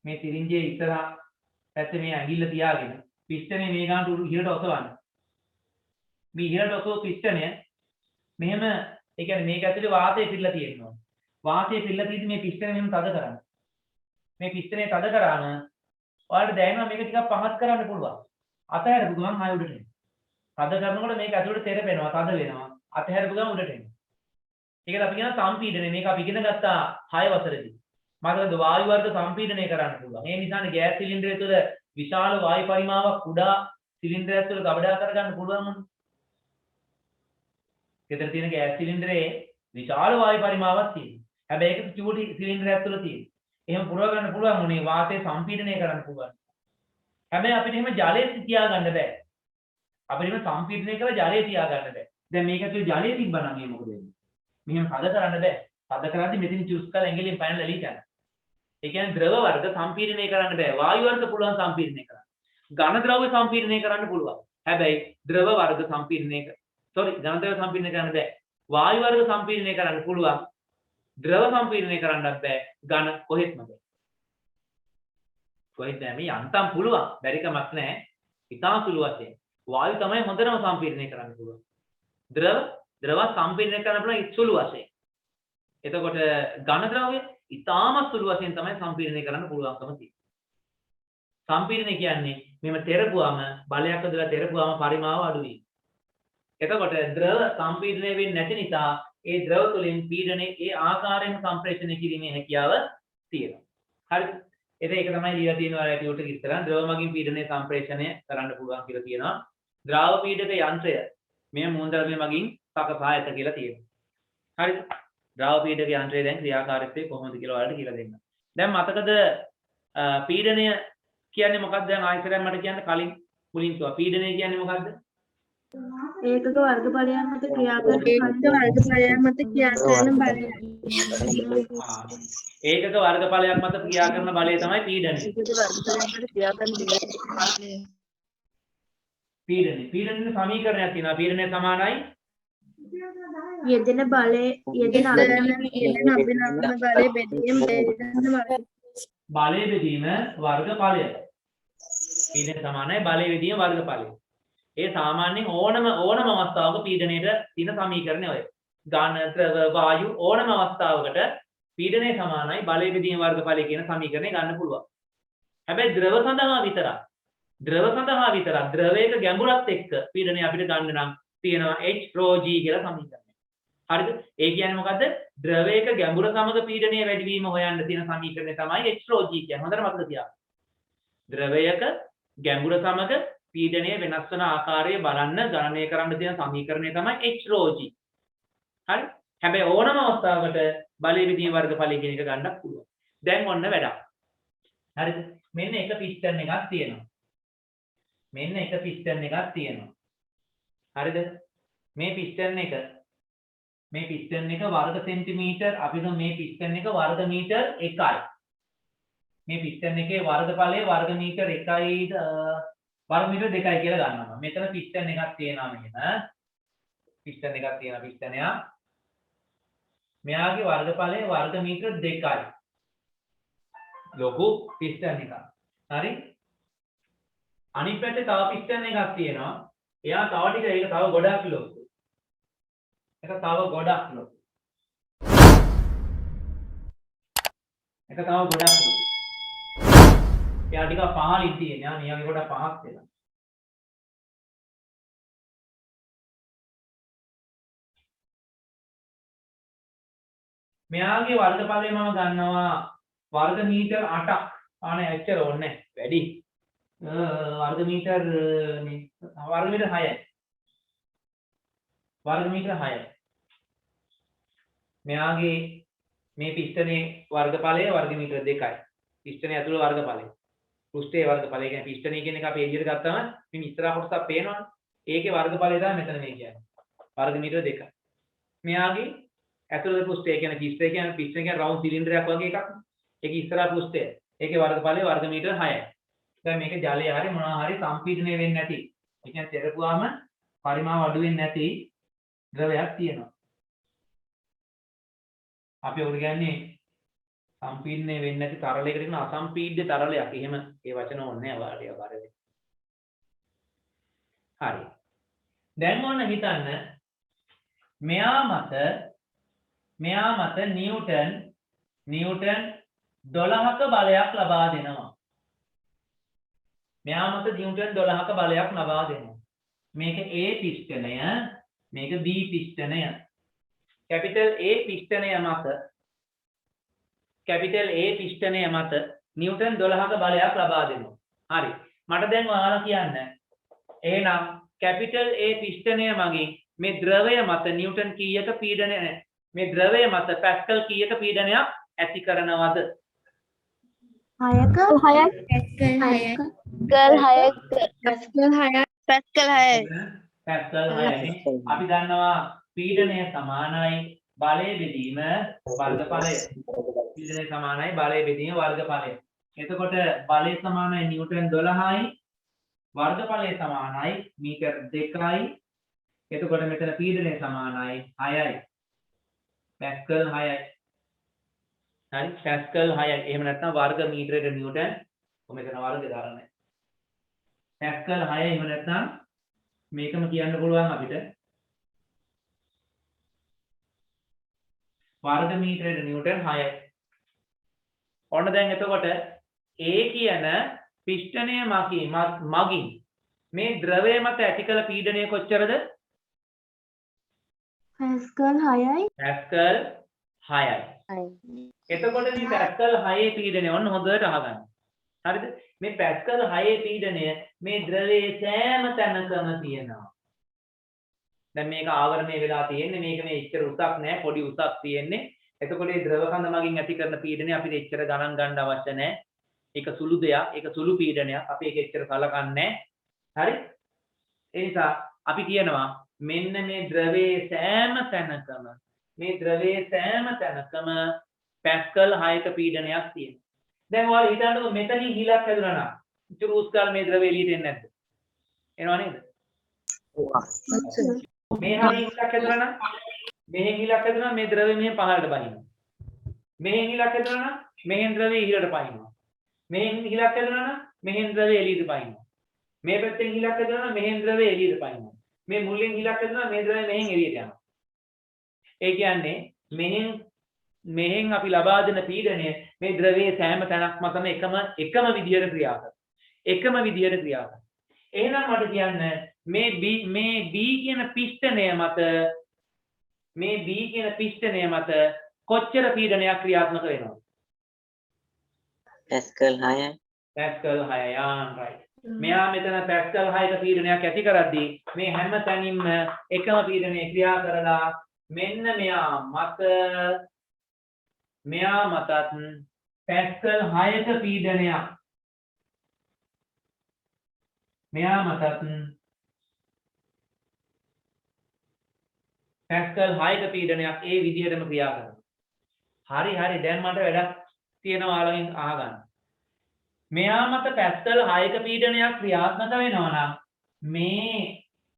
මේ සිරින්ජයේ ඉස්සරහා පැත්තේ මේ ඇඟිල්ල තියාගෙන පිස්ටනේ මේ ගානට ඉහළට ඔසවන්න. මේ ඉහළට ඔසව පිස්ටනය මෙහෙම ඒ කියන්නේ මේක ඇතුලේ වාතය පිරලා තියෙනවා. වාතය පිරලා තියෙද්දි මේ පිස්ටනේ මෙහෙම තද කරන්න. මේ පිස්ටනේ තද කරාම ඔයාලට දැනෙනවා මේක ටිකක් පහත් කරන්න පුළුවන්. අතහැරපු ගමන් ආයෙ උඩට එනවා. තද කරනකොට මේක ඇතුළට තෙරපෙනවා, තද වෙනවා. අතහැරපු ගමන් උඩට එනවා. ඒකද අපි කියන සම්පීඩනය. මේක අපි ඉගෙන ගත්තා 6 වසරේදී. මාතකද වායු වර්ග සම්පීඩනය කරන්න පුළුවන්. ඒ නිසානේ ගෑස් සිලින්ඩරය තුළ විශාල වායු පරිමාවක් කුඩා සිලින්ඩරයක් තුළ ගබඩා කරගන්න පුළුවන් වුණා. ගෙදර තියෙන ගෑස් සිලින්ඩරේ විශාල වායු පරිමාවක් තියෙනවා. හැබැයි ඒක චූටි සිලින්ඩරයක් තුළ තියෙනවා. එහෙම පුරව ගන්න පුළුවන් උනේ වාතය සම්පීඩනය කරන්න පුළුවන්. හැබැයි අපිට එහෙම ජලයේ තියා ගන්න බෑ. අපිට මේ සම්පීඩනය කරලා ජලය තියාගන්න බෑ. දැන් මේක ඇතුලේ ජලය තිබ්බනම් මේ මොකද වෙන්නේ? මෙහෙම පද කරන්න බෑ. පද කරද්දි මෙතන චුස් කරලා ඇඟිල්ලෙන් පැනලා එළියට යනවා. ඒ කියන්නේ ද්‍රව වර්ග සම්පීඩනය කරන්න බෑ. වායු වර්ග පුළුවන් සම්පීඩනය කරන්න. ඝන ද්‍රව්‍ය සම්පීඩනය කරන්න පුළුවන්. හැබැයි ද්‍රව වර්ග සම්පීඩනය ඝන ද්‍රව සම්පීඩනය කරන්න බෑ. වායු වර්ග සම්පීඩනය කරන්න පුළුවන්. ද්‍රව සම්පීඩනය කරන්නත් බෑ. ඝන කොහෙත්ම බෑ. කොහෙද මේ යන්තම් පුළුවන්. බැරි කමක් නැහැ. ඉතාම සුළු වශයෙන්. වායු තමයි හොඳටම සම්පීඩනය කරන්න පුළුවන්. ද්‍රව සම්පීඩනය කරන්න පුළුවන් සුළු වශයෙන්. එතකොට ඝන ද්‍රව්‍ය ඉතාම සුළු වශයෙන් තමයි සම්පීඩනය කරන්න පුළුවන්කම තියෙන්නේ. සම්පීඩනය කියන්නේ මෙම තෙරපුවාම බලයක් යොදලා තෙරපුවාම පරිමාව අඩු වීම. එතකොට ද්‍රව සම්පීඩනය වෙන්නේ නැති නිසා ඒ ද්‍රව තුළින් පීඩනයේ ඒ ආකාරයෙන්ම සම්ප්‍රේෂණය කිරීමේ හැකියාව තියෙනවා. හරිද? ඒක තමයි ලියලා තියෙනවා ඇටියට ඉස්සරහ ද්‍රව මගින් පීඩනයේ සම්ප්‍රේෂණය කරන්න පුළුවන් කියලා තියෙනවා. ද්‍රාව පීඩක යන්ත්‍රය මේ මූලධර්මයේ මගින් සකසායත කියලා තියෙනවා. හරිද? ද්‍රාව පීඩක යන්ත්‍රයේ දැන් ක්‍රියාකාරීත්වය කොහොමද කියලා ඔයාලට කියලා දෙන්න. දැන් මතකද පීඩනය කියන්නේ මොකක්ද? දැන් ආයෙත් මට කියන්න කලින් මුලින් කිව්වා. පීඩනය කියන්නේ මොකක්ද? ඒකක වර්ගඵලයන් මත ක්‍රියා කරන බලය. ඒකක වර්ගඵලයක් මත ක්‍රියා කරන බලය තමයි පීඩනය. පීඩනයේ සමීකරණයක් තියෙනවා. පීඩනය සමානයි යෙදෙන බලය යෙදෙන අභිනවන බලය බෙදීම බලය බෙදීම වර්ගඵලය. පීඩනය සමානයි බලය බෙදීම වර්ගඵලය. ඒ සාමාන්‍යයෙන් ඕනම අවස්ථාවක පීඩනයේ තියෙන සමීකරණය ඔය. ඝන ද්‍රව වායු ඕනම අවස්ථාවකට පීඩනය සමානයි බලය බෙදීම වර්ගඵලය කියන සමීකරණය ගන්න පුළුවන්. හැබැයි ද්‍රව සඳහා විතරක් ද්‍රවයක ගැඹුරත් එක්ක පීඩනය අපිට ගන්න නම් තියෙනවා h rho g කියලා සමීකරණය. හරිද? ඒ කියන්නේ මොකද්ද? ද්‍රවයක ගැඹුර සමග පීඩනය වැඩි වීම හොයන්න තියෙන සමීකරණය තමයි h rho g කියන්නේ. හොඳට මතක තියාගන්න. ද්‍රවයක ගැඹුර සමග පීඩනය වෙනස් වන ආකාරය බලන්න ගණනය කරන්න තියෙන සමීකරණය තමයි h rho g. හරි? හැබැයි ඕනම අවස්ථාවකට බලය බෙදීම වර්ගඵලය කියන එක ගන්නත් පුළුවන්. දැන් ඔන්න වැඩක්. හරිද? මෙන්න එක පිස්ටන් එකක් තියෙනවා. හරිද? මේ පිස්ටන් එක වර්ග සෙන්ටිමීටර් අපි හිතමු මේ පිස්ටන් එක වර්ග මීටර් 1යි. මේ පිස්ටන් එකේ වර්ගඵලය වර්ග මීටර් 1යි වර්ග මීටර් 2යි කියලා ගන්නවා. මෙතන පිස්ටන් එකක් තියෙනවා මෙහෙම. පිස්ටනයක්. මෙයාගේ වර්ගඵලය වර්ග මීටර් 2යි. ලොකු පිස්ටන් එකක්. හරි? අනිත් පැත්තේ තව පිස්ටන් එකක් තියෙනවා. එයා තව ටික ඒක තව ගොඩක් ලොකු. එයා ටික පහලින් තියෙනවා. මෙයාගේ ගොඩක් පහක් වෙනවා. මෙයාගේ වර්ගඵලය මම ගන්නවා වර්ග මීටර් 8ක්. අනේ ඇත්තට ඕනේ වැඩි. වර්ග මීටර් 6යි. මෙයාගේ මේ පිස්ටනේ වර්ගඵලය වර්ග මීටර් 2යි. පිස්ටනේ ඇතුළේ වර්ගඵලය. පෘෂ්ඨයේ වර්ගඵලය කියන්නේ පිස්ටනේ කියන එක අපි එළියට ගත්තාම මේ ඉස්සරහ කොටසක් පේනවනේ. ඒකේ වර්ගඵලය තමයි මෙතන මේ කියන්නේ. වර්ග මීටර් 2යි. මෙයාගේ ඇතුළේ පෘෂ්ඨය කියන්නේ පිස්ටනේ කියන්නේ රවුන්ඩ් සිලින්ඩරයක් වගේ එකක්. ඒකේ ඉස්සරහ පෘෂ්ඨය. ඒකේ වර්ගඵලය වර්ග මීටර් 6යි. දැන් මේක ජලය හරි මොනවා හරි සම්පීඩනය වෙන්නේ නැති. ඒ කියන්නේ තෙරපුවාම පරිමාව අඩු වෙන්නේ නැති ද්‍රවයක් තියෙනවා. අපි උඩ කියන්නේ සම්පීඩනය වෙන්නේ නැති තරලයකට කියන අසම්පීඩ්‍ය තරලයක්. එහෙම ඒ වචන ඕනේ නැහැ ඔයාලට. හරි. දැන් ඔන්න හිතන්න මෙයා මත නිව්ටන් 12ක බලයක් ලබා දෙනවා. මේක A පිස්ටනය, මේක B පිස්ටනය. කැපිටල් A පිස්ටනය මත නිව්ටන් 12ක බලයක් ලබා දෙනවා. හරි. මට දැන් ඔයාලා කියන්න. එහෙනම් කැපිටල් A පිස්ටනය මගින් මේ ද්‍රවය මත නිව්ටන් කීයක පීඩනය මේ ද්‍රවය මත පැස්කල් කීයක පීඩනයක් ඇති කරනවද? 6ක පැස්කල් 6යි. පැස්කල් 6යි. අපි දන්නවා පීඩනය සමානයි බලය බෙදීම වර්ගඵලය. පීඩනය සමානයි බලය බෙදීම වර්ගඵලය. එතකොට බලය සමානයි නිව්ටන් 12යි වර්ගඵලය සමානයි මීටර් 2යි. එතකොට මෙතන පීඩනය සමානයි 6යි. පැස්කල් 6යි. හරි පැස්කල් 6යි. එහෙම නැත්නම් වර්ග මීටරයට නිව්ටන් මෙතන වර්ග දාන්නේ. පැස්කල් 6යි. එහෙම නැත්නම් මේකම කියන්න පුළුවන් අපිට වර්ග මීටරයට නිව්ටන් 6යි. ඔන්න දැන් එතකොට A කියන පිස්ටනය මගින් මේ ද්‍රවය මත ඇති කළ පීඩනය කොච්චරද? පැස්කල් 6යි. පැස්කල් 6යි. එතකොට මේ පැස්කල් 6 පීඩනය ඔන්න හොඳට අහගන්න. හරිද? මේ පැස්කල් 6 පීඩනය මේ ද්‍රවයේ සෑම තැනකම තියෙනවා. දැන් මේක ආවරණය වෙලා තියෙන්නේ මේක මේ ඉච්චර උසක් නෑ පොඩි උසක් තියෙන්නේ. එතකොට මේ ද්‍රව කඳ මගින් ඇති කරන පීඩනය අපිට එච්චර ගණන් ගන්න අවශ්‍ය නෑ. ඒක සුළු දෙයක්, ඒක සුළු පීඩනයක්. අපි ඒක එච්චර කලකන්නේ නෑ. හරි? ඒ නිසා අපි කියනවා මෙන්න මේ ද්‍රවයේ සෑම තැනකම පැස්කල් 6ක පීඩනයක් තියෙනවා. දැන් ඔයාලා හිතන්නකෝ මෙතනින් හිලක් හැදුනා නම් චුරුස් කාල මේ ද්‍රවය එළියට එන්නේ නැද්ද? එනවා නේද? මේ හරිය හිලක් හැදුනා නම් මෙහෙන් හිලක් හැදුනා මේ ද්‍රවය මෙහෙන් පහළට බහිනවා. මෙහෙන් හිලක් හැදුනා නම් මෙහෙන් ද්‍රවය ඉහළට පහිනවා. මෙහෙන් හිලක් හැදුනා නම් මෙහෙන් ද්‍රවය එළියට පහිනවා. මේ පැත්තෙන් හිලක් හැදුනා නම් මෙහෙන් ද්‍රවය එළියට පහිනවා. මේ මුලින් හිලක් හැදුනා මේ ද්‍රවය මෙහෙන් එළියට යනවා. ඒ කියන්නේ මෙහෙන් අපි ලබා දෙන පීඩනය මේ ද්‍රවයේ සෑම තැනක්ම එකම විදියට ක්‍රියා කරනවා. එකම විදියට ක්‍රියා කරනවා. එහෙනම් මට කියන්න මේ B කියන පිස්ටනය මත කොච්චර පීඩනයක් ක්‍රියාත්මක වෙනවද? පැස්කල් 6යි. පැස්කල් 6යි. right. මෙයා මෙතන පැස්කල් 6ක පීඩනයක් ඇති කරද්දී මේ හැම තැනින්ම එකම පීඩනය ක්‍රියා කරලා මෙන්න මෙයා මතත් පැස්කල් 6ක පීඩනයක් ඒ විදිහටම ක්‍රියා කරනවා. හරි දැන් මට වැඩක් තියෙනවා ඔයාලගෙන් අහගන්න. මෙයා මත පැස්කල් 6ක පීඩනයක් ක්‍රියාත්මක වෙනවා නම් මේ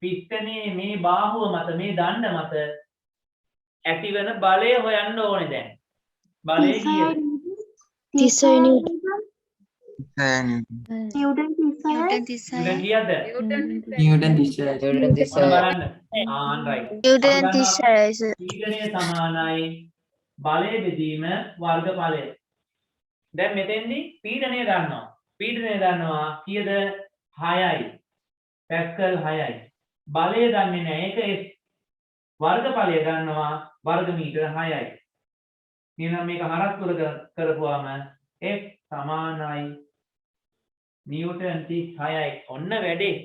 පිස්ටනේ මේ බාහුව මත මේ දණ්ඩ මත ඇතිවන බලය හොයන්න ඕනේ දැන්. බලය කීයද? 30 නිව්ටන්. නිව්ටන් 36යි. කීයද? නිව්ටන් 36. බලන්න. right. නිව්ටන් 36යි. පීඩනය සමානයි බලය බෙදීම වර්ගඵලය. දැන් මෙතෙන්දී පීඩනය ගන්නවා කීයද? 6යි. පැස්කල් 6යි. බලය ගන්නෙ නෑ. ඒක වර්ගඵලය ගන්නවා වර්ග මීටර 6යි. එහෙනම් මේක හරස් කරපුවාම F සමානයි නිව්ටන් 36යි. ඔන්න වැඩේ.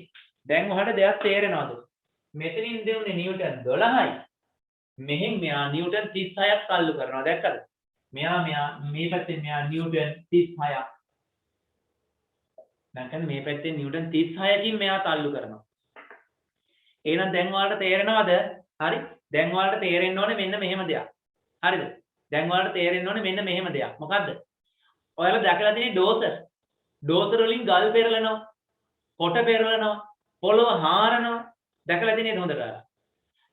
දැන් ඔයාලට දෙයක් තේරෙනවද? මෙතනින් දෙන්නේ නිව්ටන් 12යි. මෙහෙන් මෙයා නිව්ටන් 36ක් තල්ලු කරනවා. දැක්කද? මෙයා මේ පැත්තෙන් මෙයා නිව්ටන් 36ක්. දැන් මේ පැත්තෙන් නිව්ටන් 36කින් මෙයා තල්ලු කරනවා. එහෙනම් දැන් ඔයාලට තේරෙනවද? හරි. දැන් ඔයාලට තේරෙන්න ඕනේ මෙන්න මෙහෙම දෙයක්. හරිද? දැන් ඔයාලට තේරෙන්න ඕනේ මෙන්න මෙහෙම දෙයක්. මොකද්ද? ඔයාලා දැකලා තියෙන්නේ ඩෝසර් වලින් ගල් පෙරලනවා, කොට පෙරලනවා, පොළව හාරනවා. දැකලා තියෙන්නේ හොඳට.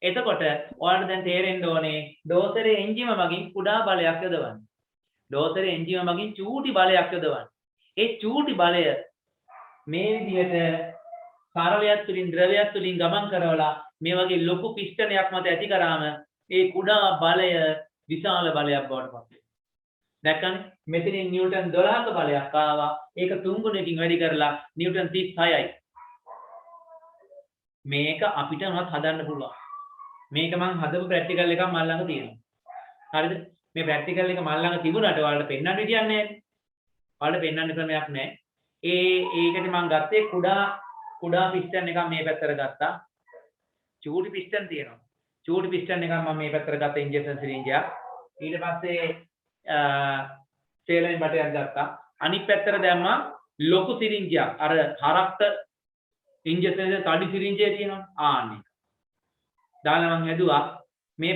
එතකොට ඔයාලට දැන් තේරෙන්න ඕනේ ඩෝසරේ එන්ජිම මගින් කුඩා බලයක් යොදවන්න. ඩෝසරේ එන්ජිම මගින් චූටි බලයක් යොදවන්න. ඒ චූටි බලය මේ විදිහට කාරණයක් තුලින් ද්‍රවයක් තුලින් ගමන් කරවලා මේ වගේ ලොකු පිස්ටනයක් මත ඇති කරාම ඒ කුඩා බලය විශාල බලයක් බවට පත් වෙනවා. දැක්කනේ? මෙතනින් නිව්ටන් 12ක බලයක් ආවා. ඒක 3 ගුණයකින් වැඩි කරලා නිව්ටන් 36යි. මේක අපිටමත් හදන්න පුළුවන්. මේක මම හදපු ප්‍රැක්ටිකල් එකක් මල් ළඟ තියෙනවා. හරිද? මේ ප්‍රැක්ටිකල් එක මල් ළඟ තිබුණාට ඔයාලට පෙන්වන්න විදියක් නැහැ. ඔයාලට පෙන්වන්න ක්‍රමයක් නැහැ. ඒකට මම ගත්තේ කුඩා පිස්ටන් එකක් මේ පැත්තට ගත්තා. චූටි පිස්ටන් තියෙනවා. චූටි පිස්ටන් එකක් මම මේ පැත්තට ගත්තා ඉන්ජෙක්ෂන් සිරින්ජයක්. ඊට පස්සේ සේලයින් බටයක් ගත්තා. අනිත් පැත්තට දැම්මා ලොකු සිරින්ජයක්. අර හරක්ට ඉන්ජෙක්ෂන් එක තඩි සිරින්ජේ තියෙනවා. ආන්නේ. දාලා මම හැදුවා මේ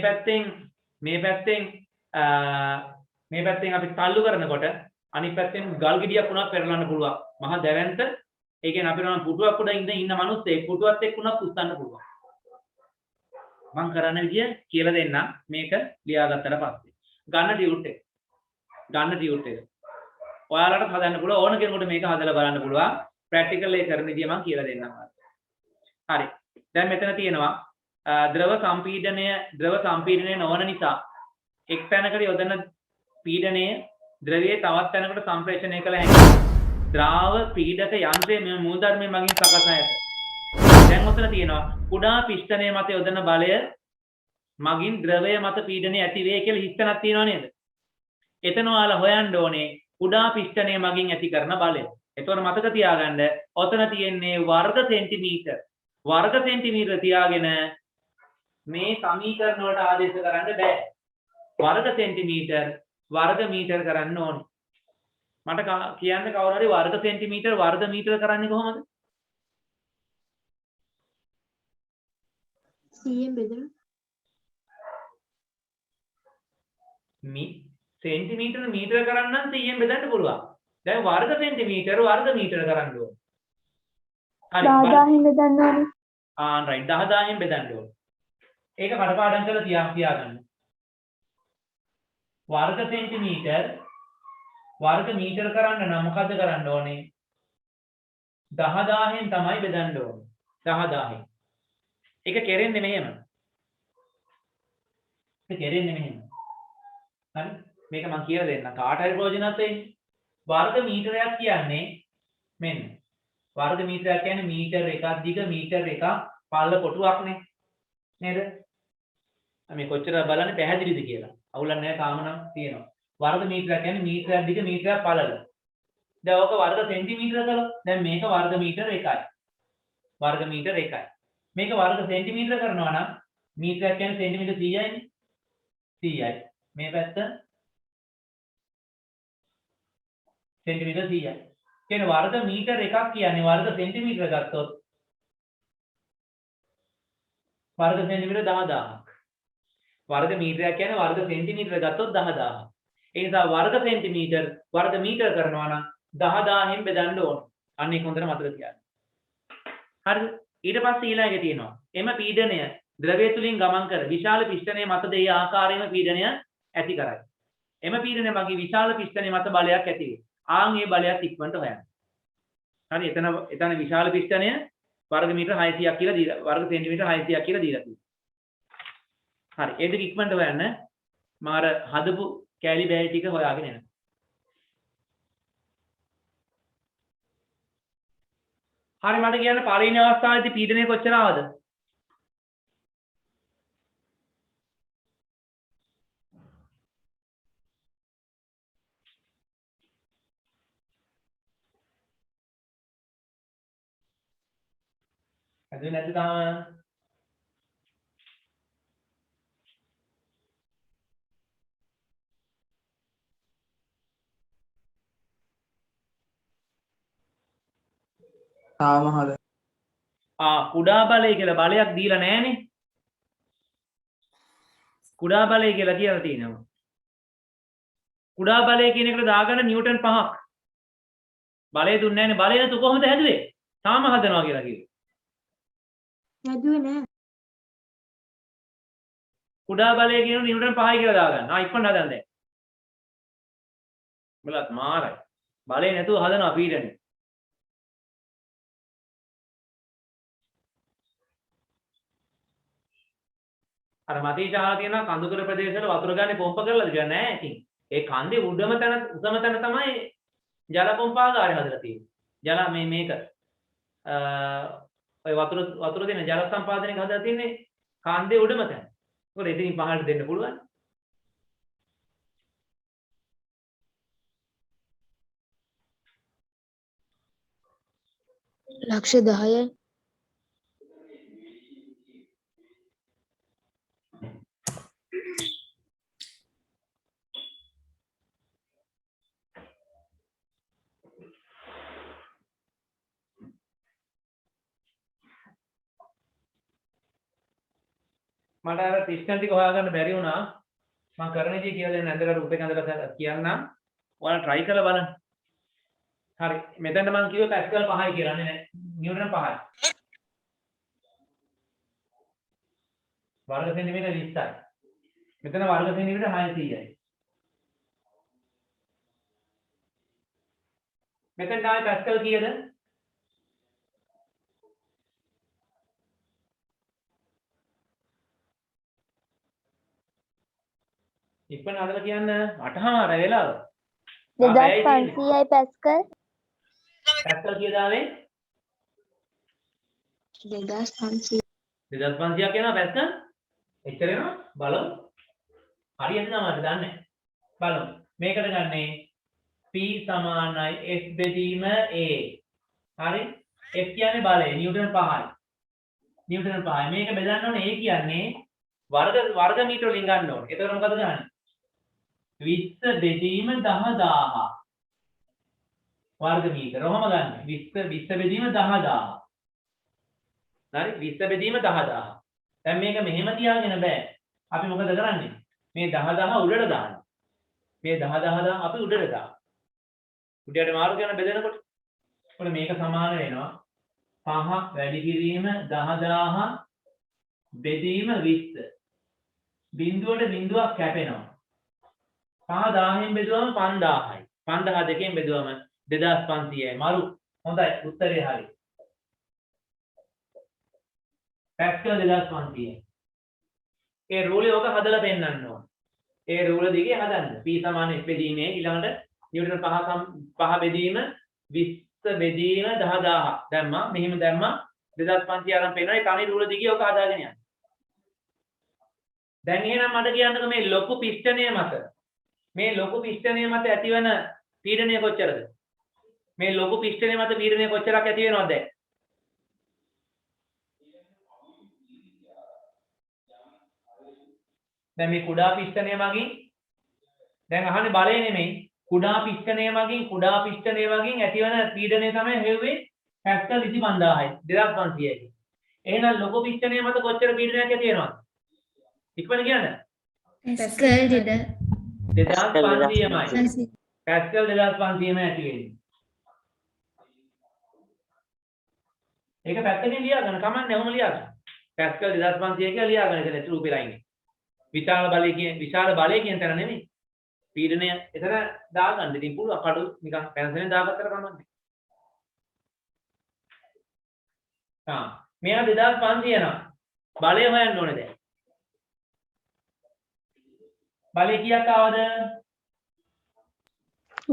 පැත්තෙන් අපි තල්ලු කරනකොට අනිත් පැත්තෙන් ගල් ගෙඩියක් උනත් පෙරලන්න පුළුවන්. මහා දැවැන්ත ඒ කියන්නේ අපිට නම් පුටුවක් උඩ ඉන්න මිනිස්සෙක් පුටුවත් එක්ක උනත් උස්සන්න පුළුවන්. මම කරන්න විදිය කියලා දෙන්නම් මේක ලියාගත්තට පස්සේ. ගන්න ටියුට් එක. ඔයාලට හදන්න පුළුවන් ඕන කෙනෙකුට මේක හදලා බලන්න පුළුවන්. ප්‍රැක්ටිකල් එක කරන විදිය මම කියලා දෙන්නම්. හරි. දැන් මෙතන තියෙනවා ද්‍රව සම්පීඩනය නොවන නිසා එක් තැනකට යොදන පීඩනය ද්‍රවයේ තවත් තැනකට සම්ප්‍රේෂණය කළ හැකියි. ද්‍රාව පීඩක යන්ත්‍රයේ මෙම මූලධර්මයේ මගින් සකසා ඇත. දැන් ඔතන තියෙනවා කුඩා පිස්ටනය මත යොදන බලය මගින් ද්‍රවය මත පීඩනය ඇති වේ කියලා හිතනක් තියෙනව නේද? එතන ඔයාලා හොයන්න ඕනේ කුඩා පිස්ටනය මගින් ඇති කරන බලය. එතකොට මතක තියාගන්න ඔතන තියෙන්නේ වර්ග සෙන්ටිමීටර තියාගෙන මේ සමීකරණ වලට ආදේශ කරන්න බෑ. වර්ග සෙන්ටිමීටර වර්ග මීටර කරන්න ඕනේ. මට කියන්න කවුරු හරි වර්ග සෙන්ටිමීටර වර්ග මීටර කරන්නේ කොහොමද? 100ෙන් බෙදලා සෙන්ටිමීටර මීටර කරන්න නම් 100ෙන් බෙදන්න පුළුවන්. දැන් වර්ග සෙන්ටිමීටර වර්ග මීටර කරන්න ඕනේ. හරි 10000ෙන් බෙදන්න ඕනේ. රයිට් 10000ෙන් බෙදන්න ඕනේ. ඒක කඩපාඩම් කරලා තියාගන්න. වර්ග සෙන්ටිමීටර වර්ග මීටර කරන්න නම් මොකද කරන්න ඕනේ? 10000ෙන් තමයි බෙදන්න ඕනේ. 10000ෙන්. ඒක කෙරෙන්නේ මෙහෙම. හරි මේක මම කියලා දෙන්නම්. කාට හරි ප්‍රයෝජනවත් වෙන්නේ. වර්ග මීටරයක් කියන්නේ මෙන්න. වර්ග මීටරයක් කියන්නේ මීටර එකක් දිග මීටර එකක් පළල කොටුවක්නේ. නේද? මේ කොච්චර බලන්නේ පැහැදිලිද කියලා. අවුලක් නැහැ තාම නම් තියෙනවා. වර්ග මීටරයක් කියන්නේ මීටරයක් දිග මීටරයක් පළල. දැන් ඕක වර්ග සෙන්ටිමීටර කළොත් දැන් මේක වර්ග මීටර 1යි. වර්ග මීටර 1යි. මේක වර්ග සෙන්ටිමීටර කරනවා නම් මීටරයක් කියන්නේ සෙන්ටිමීටර 100යිනේ. 100යි. මේ පැත්ත සෙන්ටිමීටර 100යි. කියන්නේ වර්ග මීටර එකක් කියන්නේ වර්ග සෙන්ටිමීටර ගත්තොත් වර්ග සෙන්ටිමීටර 10000ක්. වර්ග මීටරයක් කියන්නේ වර්ග සෙන්ටිමීටර ගත්තොත් 10000ක්. ඒ නිසා වර්ග සෙන්ටිමීටර වර්ග මීටර කරනවා නම් 10000න් බෙදන්න ඕන. අන්න ඒක හොඳට මතක තියාගන්න. හරිද? ඊට පස්සේ ඊළඟට තියෙනවා. එම පීඩනය ද්‍රවය තුලින් ගමන් කර විශාල පිස්ටනයේ මත දෙය ආකාරයෙන්ම පීඩනය ඇති කරයි. එම පීඩනය මගින් විශාල පිස්ටනයේ මත බලයක් ඇති වේ. ආන් ඒ බලයත් ඉක්මනට හොයන්න. හරි එතන විශාල පිස්ටනය වර්ග මීටර 600ක් කියලා දීලා වර්ග සෙන්ටිමීටර 600ක් කියලා දීලා තියෙනවා. හරි ඒ දෙක ඉක්මනට හොයන්න. මම අර හදපු කැලි බෑලි ටික හොයාගෙන එනවා. හරි මට කියන්න පළවෙනි අවස්ථාවේදී පීඩනය කොච්චර ආවද? අද නැද්ද තාම? තාම හද කුඩා බලය කියලා බලයක් දීලා නැහනේ. කුඩා බලය කියලා කියලා තියෙනවා. කුඩා බලය කියන එකට දාගන්න නිව්ටන් 5ක්. බලය දුන්නේ නැහනේ. බලය නැතු කොහොමද හැදුවේ? තාම හදනවා කියලා කිව්වේ. හැදුවේ නෑ. කුඩා බලය කියන නිව්ටන් 5යි කියලා දාගන්න. ඉක්මනට හදන්න දැන්. බලත් මාරයි. බලය නැතුව හදනවා පීඩනය. අර මතීච අහලා තියෙනවා කඳුකර ප්‍රදේශවල වතුර ගන්නේ පොම්ප කරලාද කියලා නෑ. ඉතින් ඒ කන්දේ උසම තැන තමයි ජල පොම්පාගාරය හදලා තියෙන්නේ. ජල මේක ඔය වතුර දෙන ජල සම්පාදනයක හදලා තියෙන්නේ කන්දේ උඩම තැන. ඒකෝ එතනින් පහළට දෙන්න පුළුවන්. ලක්ෂ 10යි. මට අර ඩිස්ටන්ස් ටික හොයාගන්න බැරි වුණා. මම කරන දේ කියලා දෙන්න ඇඳලා රූප් එක ඇඳලා කියන්නම්. ඔයාලා try කරලා බලන්න. හරි. මෙතන මම කිව්වේ පැස්කල් 5යි කියලා නේ. නිව්ටන් 5යි. වර්ග සෙන්ටිමීටර 20යි. මෙතන වර්ග සෙන්ටිමීටර 600යි. මෙතන තමයි පැස්කල් කීයද? ඉක්මන හදලා කියන්න 8:00 වෙලාව. 2500යි පැස්කල්. පැස්කල් කීයද ආවේ? 2500. 2500ක් කියනවා පැස්කල්. එච්චර වෙනවා බලමු. හරියට තමයි දන්නේ. බලමු. මේකට ගන්නේ P = F බෙදීම A. හරි? F කියන්නේ බලය නිව්ටන් 5යි. නිව්ටන් 5යි. මේක බෙදන්න ඕනේ A කියන්නේ වර්ග මීටර වලින් ගන්න ඕනේ. එතකොට මොකද ගන්නේ? 20 බෙදීම 10000 වර්ග මීටර. ඔහම ගන්න. 20 බෙදීම 10000. හරි? 20 බෙදීම 10000. දැන් මේක මෙහෙම තියාගෙන බෑ. අපි මොකද කරන්නේ? මේ 10000 උඩට දාන්න. මේ 10000 අපි උඩට දාන්න. උඩට මාරු කරන බෙදනකොට ඔන්න මේක සමාන වෙනවා 5 වැඩි කිරීම 10000 බෙදීම 20. බිඳුවට බිඳුවක් කැපෙනවා. 5000න් බෙදුවම 5000යි. 5000 දෙකෙන් බෙදුවම 2500යි. මරු. හොඳයි. උත්තරේ හරි. පැස්කල් 2500යි. ඒ රූලේ ඔක හදලා පෙන්නන්න ඕන. ඒ රූල දිගේ හදන්න. P = F බෙදීමේ ඊළඟට නිව්ටන් 5 බෙදීම 20 බෙදීම 10000 දැම්මා. මෙහිම දැම්මා 2500 අරන් පෙන්නන ඒ තනි රූල දිගේ ඔක හදාගෙන යන්න. දැන් එහෙනම් මට කියන්නකෝ මේ ලොකු පිස්ටනය මත ඇතිවන පීඩනය කොච්චරද? මේ ලොකු පිස්ටනය මත පීඩනය කොච්චරක් ඇති වෙනවද? දැන් මේ කුඩා පිස්ටනය මගින් දැන් අහන්නේ බලය නෙමෙයි කුඩා පිස්ටනය මගින් ඇතිවන පීඩනය තමයි හෙව්වේ පැස්කල් 25000යි 2500යි. එහෙනම් ලොකු පිස්ටනය මත කොච්චර පීඩනයක් ඇති වෙනවද? ඉක්මන කියන්න. පැස්කල් 2500යි. පැස්කල් 2500ම ඇති වෙන්නේ. ඒක පැත්තකින් ලියා ගන්න කමන්නේ ඔහොම ලියා ගන්න. පැස්කල් 2500 කියලා ලියා ගන්න ඉතින් රූපේ ලයින්. විශාල බලය කියන තැන නෙමෙයි. පීඩනය එතන දාගන්න. ඉතින් පුළුවන් කඩු නිකන් පැන්සලෙන් දාගත්තට කමන්නේ. මෙයා 2500 නම් බලය හොයන්න ඕනේ දැන්. බලය කීයක් ආවද?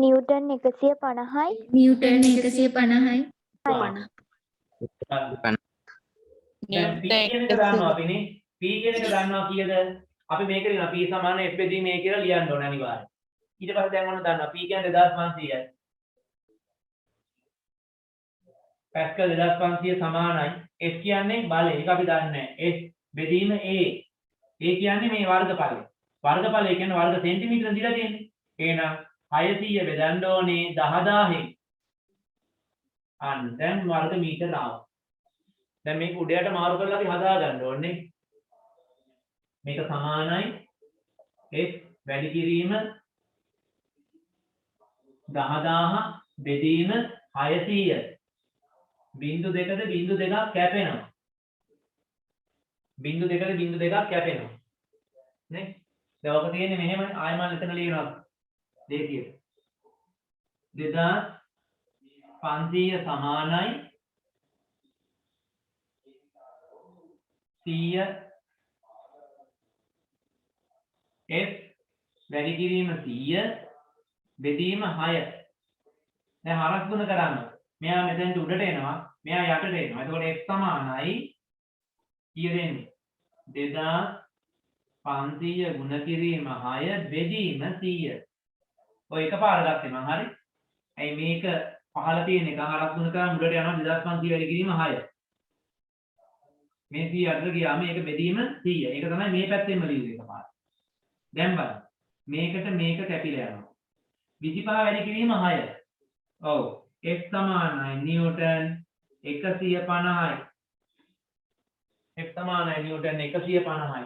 නිව්ටන් 150යි. නිව්ටන් 150යි. දැන් P කියන එක දානවා අපිනේ. P කියන එක දානවා කීයද? අපි මේක ලියනවා P = F බෙදීම A කියලා ලියන්න ඕනේ අනිවාර්යයෙන්. ඊට පස්සේ දැන් ඔන්න දන්නවා P කියන්නේ 2500යි. පැස්කල් 2500 සමානයි. F කියන්නේ බලය. ඒක අපි දන්නේ නැහැ. F බෙදීම A. A කියන්නේ මේ වර්ගඵලය. වර්ගඵලය කියන්නේ වර්ග සෙන්ටිමීටරෙන් දීලා තියෙන්නේ. එහෙනම් 600 බෙදන්න ඕනේ 10000න්. අන්න දැන් වර්ග මීටර ආවා. දැන් මේක උඩයට මාරු කරලා අපි හදා ගන්න ඕනේ. මේක සමානයි f වැඩි කිරීම 10000 බෙදීම 600. බිංදු දෙකට බිංදු දෙකක් කැපෙනවා. බිංදු දෙකට බිංදු දෙකක් කැපෙනවා. නේ? දැන් ඔක තියෙන්නේ මෙහෙම ආයෙ මම එතන ලියනවා. දෙකිය. 2500 සමානයි 100 f වැඩි කිරීම 100 බෙදීම 6. දැන් හරස් ගුණ කරන්න. මෙයා මෙතෙන්ට උඩට එනවා. මෙයා යටට එනවා. එතකොට f සමානයි කීයද එන්නේ? 2500 ගුණ කිරීම 6 බෙදීම 100. ඔය එකපාර ගත්තේ මං හරි. ඇයි මේක පහළ තියෙන එක හරස් ගුණ කරාම උඩට යනවා 2500 වැඩි කිරීම 6. මේ 100 අතර ගියාම මේක බෙදීම 100. ඒක තමයි මේ පැත්තෙන්ම ලියුවේ එකපාර. දැන් බලන්න. මේකට මේක කැපිලා යනවා. 25 වැඩි කිරීම 6. ඔව්. F සමානයි නිව්ටන් 150යි. F සමානයි නිව්ටන් 150යි.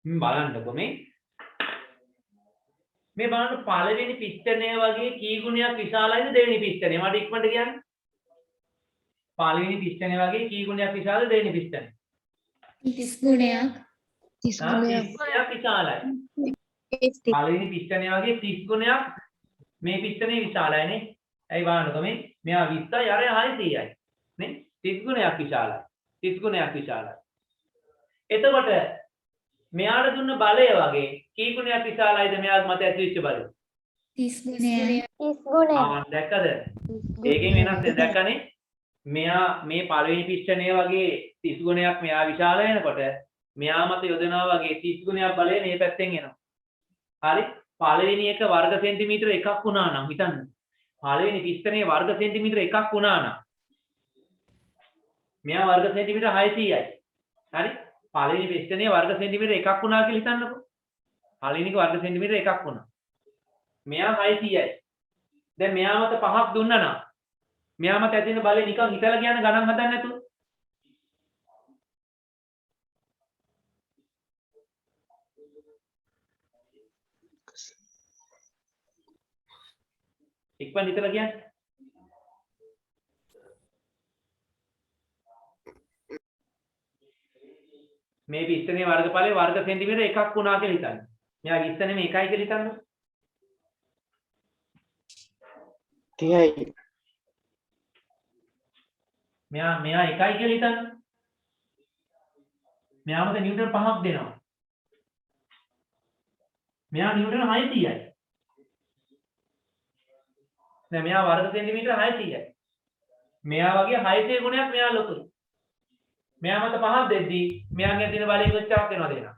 බලන්නකො මේ බලන්න පළවෙනි පිස්ටනය වගේ කී ගුණයක් විශාලයිද දෙවෙනි පිස්ටනය? මට ඉක්මනට කියන්න. පළවෙනි පිස්ටනය වගේ කී ගුණයක් විශාලද දෙවෙනි පිස්ටනය? 30 ගුණයක්. 30 ගුණයක් විශාලයි. පළවෙනි පිස්ටනය වගේ 30 ගුණයක් මේ පිස්ටනේ විශාලයිනේ. ඇයි බලන්නකො මෙයා 20යි අර 600යි. නේ? 30 ගුණයක් විශාලයි. 30 ගුණයක් විශාලයි. එතකොට මෙයාට දුන්න බලය වගේ කී ගුණයක් විශාලයිද මෙයාගේ මත ඇතිවෙච්ච බලය? 30 ගුණයක්. 30 ගුණයක්. දැක්කද? ඒකෙන් වෙනස් දැක්කනේ. මෙයා මේ පළවෙනි පිස්ටනය වගේ 30 ගුණයක් මෙයා විශාල වෙනකොට මෙයා මත යොදනවා වගේ 30 ගුණයක් බලය මේ පැත්තෙන් එනවා. හරි? පළවෙනි එක වර්ග සෙන්ටිමීටර එකක් වුණා නම් හිතන්න. පළවෙනි පිස්ටනේ වර්ග සෙන්ටිමීටර එකක් වුණා නම් මෙයා වර්ග සෙන්ටිමීටර 600යි. හරි? පළවෙනි පිස්ටනේ වර්ග සෙන්ටිමීටර එකක් වුණා කියලා හිතන්නකෝ. පළවෙනික වර්ග සෙන්ටිමීටර එකක් වුණා. මෙයා 600යි. දැන් මෙයා මත 5ක් දුන්නා නම් මෙයා මත ඇති වෙන බලය නිකන් හිතලා කියන ගණන් හදන්න නැතුව. ඉක්මන් හිතලා කියන්න. මේ පිස්ටනේ වර්ගඵලයේ වර්ග සෙන්ටිමීටර එකක් වුණා කියලා හිතන්න. මෙයා පිස්ටනේ මේ එකයි කියලා හිතන්න. 30යි. මෙයා එකයි කියලා හිතන්න. මෙයාමද නිව්ටන් 5ක් දෙනවා. මෙයා නිව්ටන් 600යි. දැන් මෙයා වර්ග සෙන්ටිමීටර 600යි. මෙයා වගේ 600 ගුණයක් මෙයා ලොකුයි. මෙයා මත 5ක් දෙද්දී මෙයාගේ තියෙන බලය කොච්චරක් වෙනවද එනවා?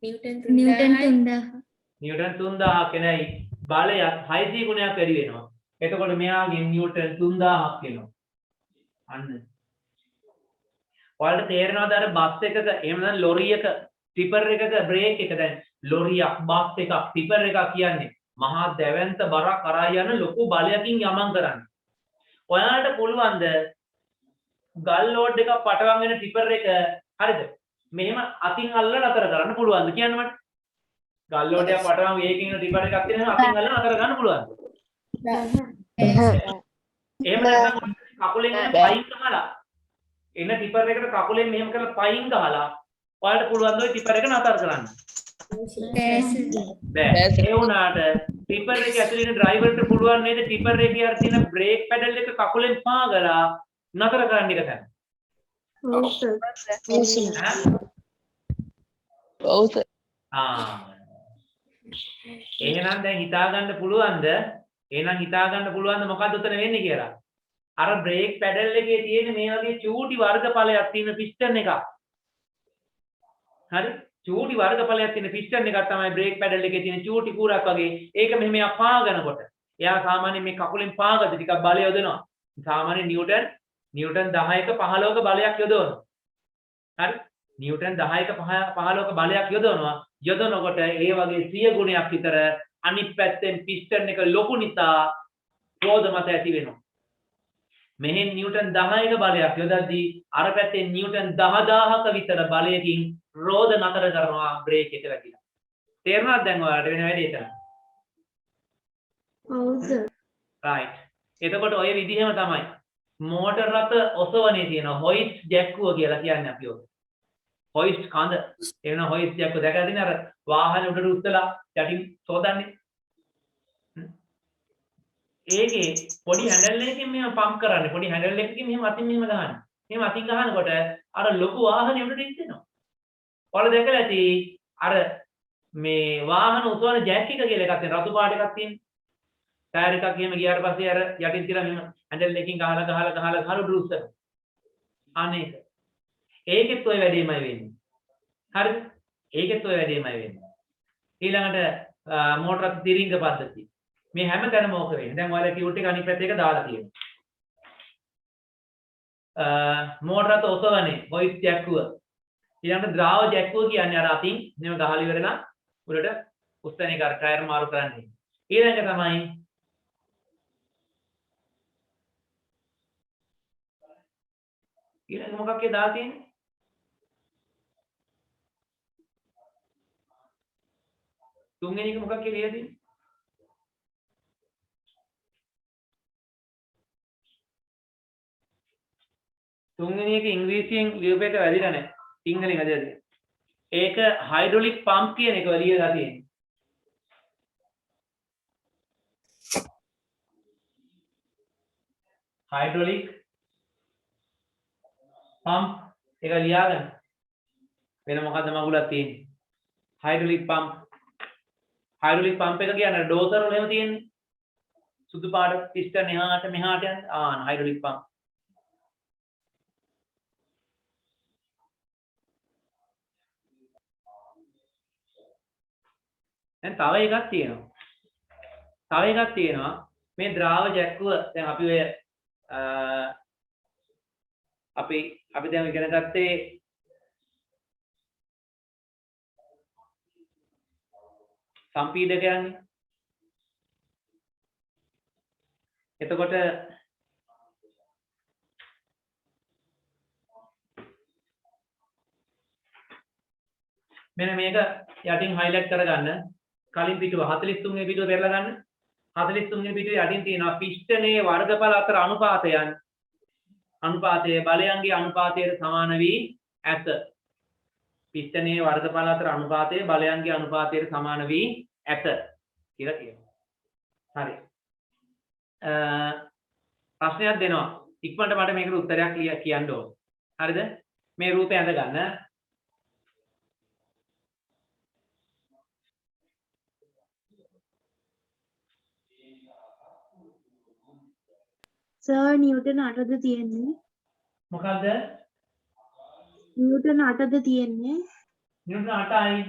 නිව්ටන් 3000. නිව්ටන් 3000ක් එනයි බලයක් 600 ගුණයක් වැඩි වෙනවා. එතකොට මෙයාගේ නිව්ටන් 3000ක් වෙනවා. අන්න. ඔයාලට තේරෙනවද අර බස් එකක එහෙම නැත්නම් ලොරි එක ටිපර් එකක බ්‍රේක් එක දැන් ලොරියක් බස් එකක් ටිපර් එකක් කියන්නේ මහා දැවැන්ත බරක් කරා යන ලොකු බලයකින් යමන් කරන්නේ. ඔයාලට පුළුවන්ද ගල් ලෝඩ් එකක් පටවන් වෙන ටිපර් එක හරිද? මෙහෙම අතින් අල්ලලා නතර කරන්න පුළුවන්ද කියන්න මට? ගල් ලෝඩ් එකක් පටවන් වේගකින් යන ටිපර් එකක් තියෙනවා අතින් අල්ලලා නතර කරන්න පුළුවන්ද? එහෙම නැත්නම් කකුලෙන් පයින් ගහලා එන ටිපර් එකට කකුලෙන් මෙහෙම කරලා පයින් ගහලා ඔයාලට පුළුවන් ඔය ටිපර් එක නතර කරන්න. බෑ. ඒ වුණාට ටිපර් එක ඇතුලේ ඉන්න ඩ්‍රයිවර්ට පුළුවන් නේද ටිපර් එකේ අර තියෙන බ්‍රේක් පැඩල් එක කකුලෙන් පාගලා නතර කරන්න එක ගන්න. ඔව් සර්. එහෙනම් දැන් හිතා ගන්න පුළුවන්ද? එහෙනම් හිතා ගන්න පුළුවන්ද මොකද්ද උතන වෙන්නේ කියලා? අර බ්‍රේක් පැඩල් එකේ තියෙන මේ වගේ චූටි වර්ගඵලයක් තියෙන පිස්ටන් එකක්. හරි? චූටි වර්ගඵලයක් තියෙන පිස්ටන් එකක් තමයි බ්‍රේක් පැඩල් එකේ තියෙන චූටි කූරක් වගේ. ඒක මෙහෙම යා පාගනකොට එයා සාමාන්‍යයෙන් මේ කකුලෙන් පාගද්දි ටිකක් බලය යොදනවා. සාමාන්‍ය නිව්ටන් 10ක 15ක බලයක් යොදවනවා. හරි? නිව්ටන් 10ක 15ක බලයක් යොදවනවා. යොදනකොට ඒ වගේ 100 ගුණයක් විතර අනිත් පැත්තෙන් පිස්ටන් එක ලොකු නිසා රෝධ මත ඇති වෙනවා. මෙහෙන් නිව්ටන් 10ක බලයක් යොදද්දී අර පැත්තෙන් නිව්ටන් 10000ක විතර බලයකින් රෝධ නතර කරනවා බ්‍රේක් එක වැටිලා. තේරුණාද දැන් ඔයාලට වෙන වැඩේ එතන? ඔව් සර්. රයිට්. එතකොට ඔය විදිහම තමයි මෝටර් රථ ඔසවනේ තියෙන හොයිස්ට් ජැක්කුව කියලා කියන්නේ අපි ඔය. හොයිස්ට් කඳ. ඒ වෙන හොයිස්ට් ජැක්කුව දැකලා තියෙන අර වාහනේ උඩට උස්සලා යටින් සෝදන්නේ. ඒකේ පොඩි හැන්ඩල් එකකින් මෙහෙම පම්ප් කරන්නේ. පොඩි හැන්ඩල් එකකින් මෙහෙම අතින් මෙහෙම ගහන්නේ. මෙහෙම අතින් ගහනකොට අර ලොකු වාහනේ උඩට ඉස්සෙනවා. ඔයාලා දැකලා ඇති අර මේ වාහන උසවන ජැක් එක කියලා එකක් තියෙන රතු පාට එකක් තියෙන. ටයර් එකක් එහෙම ගියාට පස්සේ අර යටින් තියලා මෙහෙම හැන්ඩල් එකකින් ගහලා උඩුස්සන. අනේක. ඒකෙත් ඔය වැඩේමයි වෙන්නේ. හරිද? ඒකෙත් ඔය වැඩේමයි වෙන්නේ. ඊළඟට මෝටර රථ තිරිංග පද්ධතිය. මේ හැම තැනම ඕක වෙන්නේ. දැන් ඔයාලා කියුට් එක අනිත් පැත්තේ එක දාලා තියෙනවා. මෝටර රථ ඔසවනේ හොයිස්ට් ජැක්කුව. ඊළඟට ද්‍රාව ජැක්කුව කියන්නේ අර අතින් මෙහෙම ගහලා ඉවරලා උඩට උස්සන එක අර ටයර් මාරු කරන්නේ. ඊළඟ තමයි ඊළඟ මොකක්ද දාලා තියෙන්නේ? තුන්වෙනි එක මොකක් කියලා තියෙන්නේ? තුන්වෙනි එක ඉංග්‍රීසියෙන් ලියුප එක වැදිලා නැහැ. සිංහලෙන් වැදලා තියෙනවා. ඒක හයිඩ්‍රොලික් පම්ප් කියන එක ලියලා තියෙන්නේ. hydraulic pump එක ලියාගන්න. වෙන මොකද්ද මගුලක් තියෙන්නේ? hydraulic pump එක කියන්නේ ඩෝසර් වල එහෙම තියෙන්නේ. සුදු පාට පිස්ටන් එහාට මෙහාට යන hydraulic pump. දැන් තව එකක් තියෙනවා. මේ ද්‍රාව ජැක්කුව දැන් අපි ඔය අපි දැන් ඉගෙන ගත්තේ සම්පීඩකයන්නේ. එතකොට මෙන්න මේක යටින් හයිලයිට් කරගන්න. කලින් පිටුව 43 වෙනි පිටුව පෙරලා ගන්න. 43 වෙනි පිටුවේ යටින් තියෙනවා පිස්ටනයේ වර්ගඵල අතර අනුපාතයන්. අනුපාතයේ බලයන්ගේ අනුපාතයට සමාන වී ඇත. පිස්ටනයේ වර්ගඵල අතර අනුපාතයේ බලයන්ගේ අනුපාතයට සමාන වී ඇත කියලා කියනවා. හරි. ප්‍රශ්නයක් දෙනවා. ඉක්මනට මට මේකට උත්තරයක් කියන්න ඕන. හරිද? මේ රූපය අඳ ගන්න. සර් නිව්ටන් 8ද තියෙන්නේ? මොකද්ද? නිව්ටන් 8ද තියෙන්නේ? නිව්ටන් 8යි.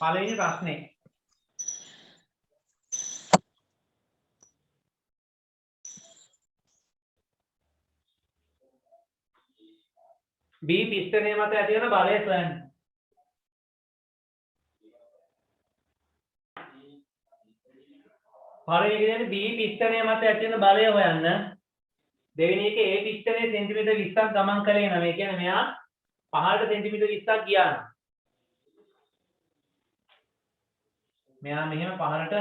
පළවෙනි ප්‍රශ්නේ. B පිස්ටනය මත ඇති වෙන බලය සොයන්න. පළවෙනි එක කියන්නේ B පිස්ටනය මත ඇති වෙන බලය හොයන්න. දෙවෙනි එක A පිස්ටනයේ සෙන්ටිමීටර් 20ක් ගමන් කළේ නම් ඒ කියන්නේ මෙයා පහළට සෙන්ටිමීටර් 20ක් ගියා නම් මෙයා මෙහෙම පහළට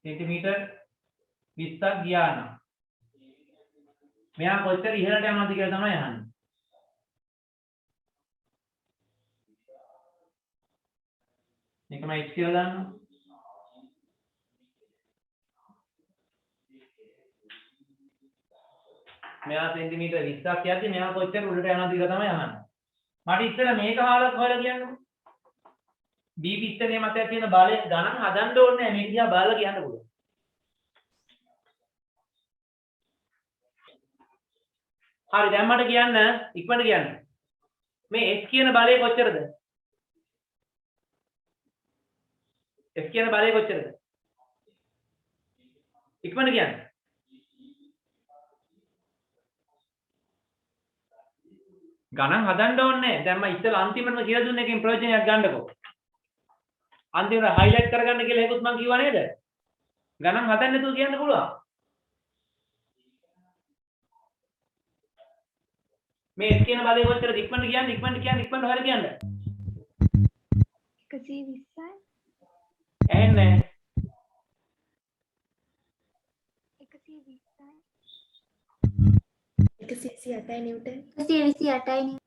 සෙන්ටිමීටර් 20ක් ගියා නම් මෙයා කොච්චර ඉහළට යනවද කියලා තමයි අහන්නේ. මේකම h කියලා දාන්න. මෙයා සෙන්ටිමීටර් 20ක් යද්දි මෙයා කොච්චර උඩට යනවද කියලා තමයි අහන්නේ. මට ඉස්සෙල්ලා මේක හොයලා කියන්නකෝ. B පිස්ටනයේ මත ඇති වෙන බලය ගණන් හදන්න ඕනේ නැහැ. මේක දිහා බලලා කියන්න පුළුවන්. හරි දැන් මට කියන්න ඉක්මනට කියන්න. මේ S කියන බලය කොච්චරද? S කියන බලය කොච්චරද? ඉක්මනට කියන්න. ගණන් හදන්න ඕනේ. දැන් මම ඉස්සෙල්ලා අන්තිමටම කියලා දුන්න එකෙන් ප්‍රයෝජනයක් ගන්නකො. අන්තිමට හයිලයිට් කරගන්න කියලා එකකුත් මම කිව්වා නේද? ගණන් හදන්න නැතුව කියන්න පුළුවන්. මේ S කියන බලය කොච්චරද? ඉක්මනට කියන්න හරියට කියන්න. 120යි. ඇහෙන්නේ 120යි. 128යි නිව්ටන්. 128යි.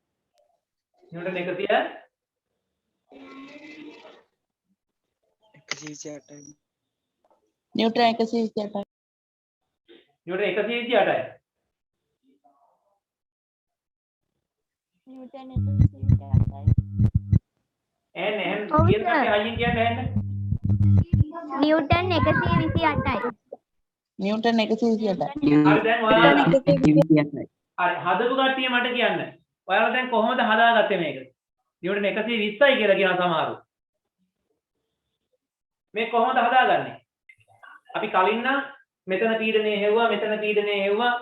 නිව්ටන් 100 128යි. නිව්ටන් 128යි. නිව්ටන් 128යි. නිව්ටන් 128යි. ඇහෙන්නේ ඔව් කියන සර්. කට්ටිය අයියෙන් කියන්න ඇහෙන්නේ. නිව්ටන් 128යි. නිව්ටන් 128යි. හරි දැන් ඔයාලා හරි 128යි. හදපු කට්ටිය මට කියන්න. ඔයාලා දැන් කොහොමද හදාගත්තේ මේක? නිව්ටන් 120යි කියලා කියන සමහරු. මේ කොහොමද හදාගන්නේ? අපි කලින් නම් මෙතන පීඩනය හෙව්වා මෙතන පීඩනය හෙව්වා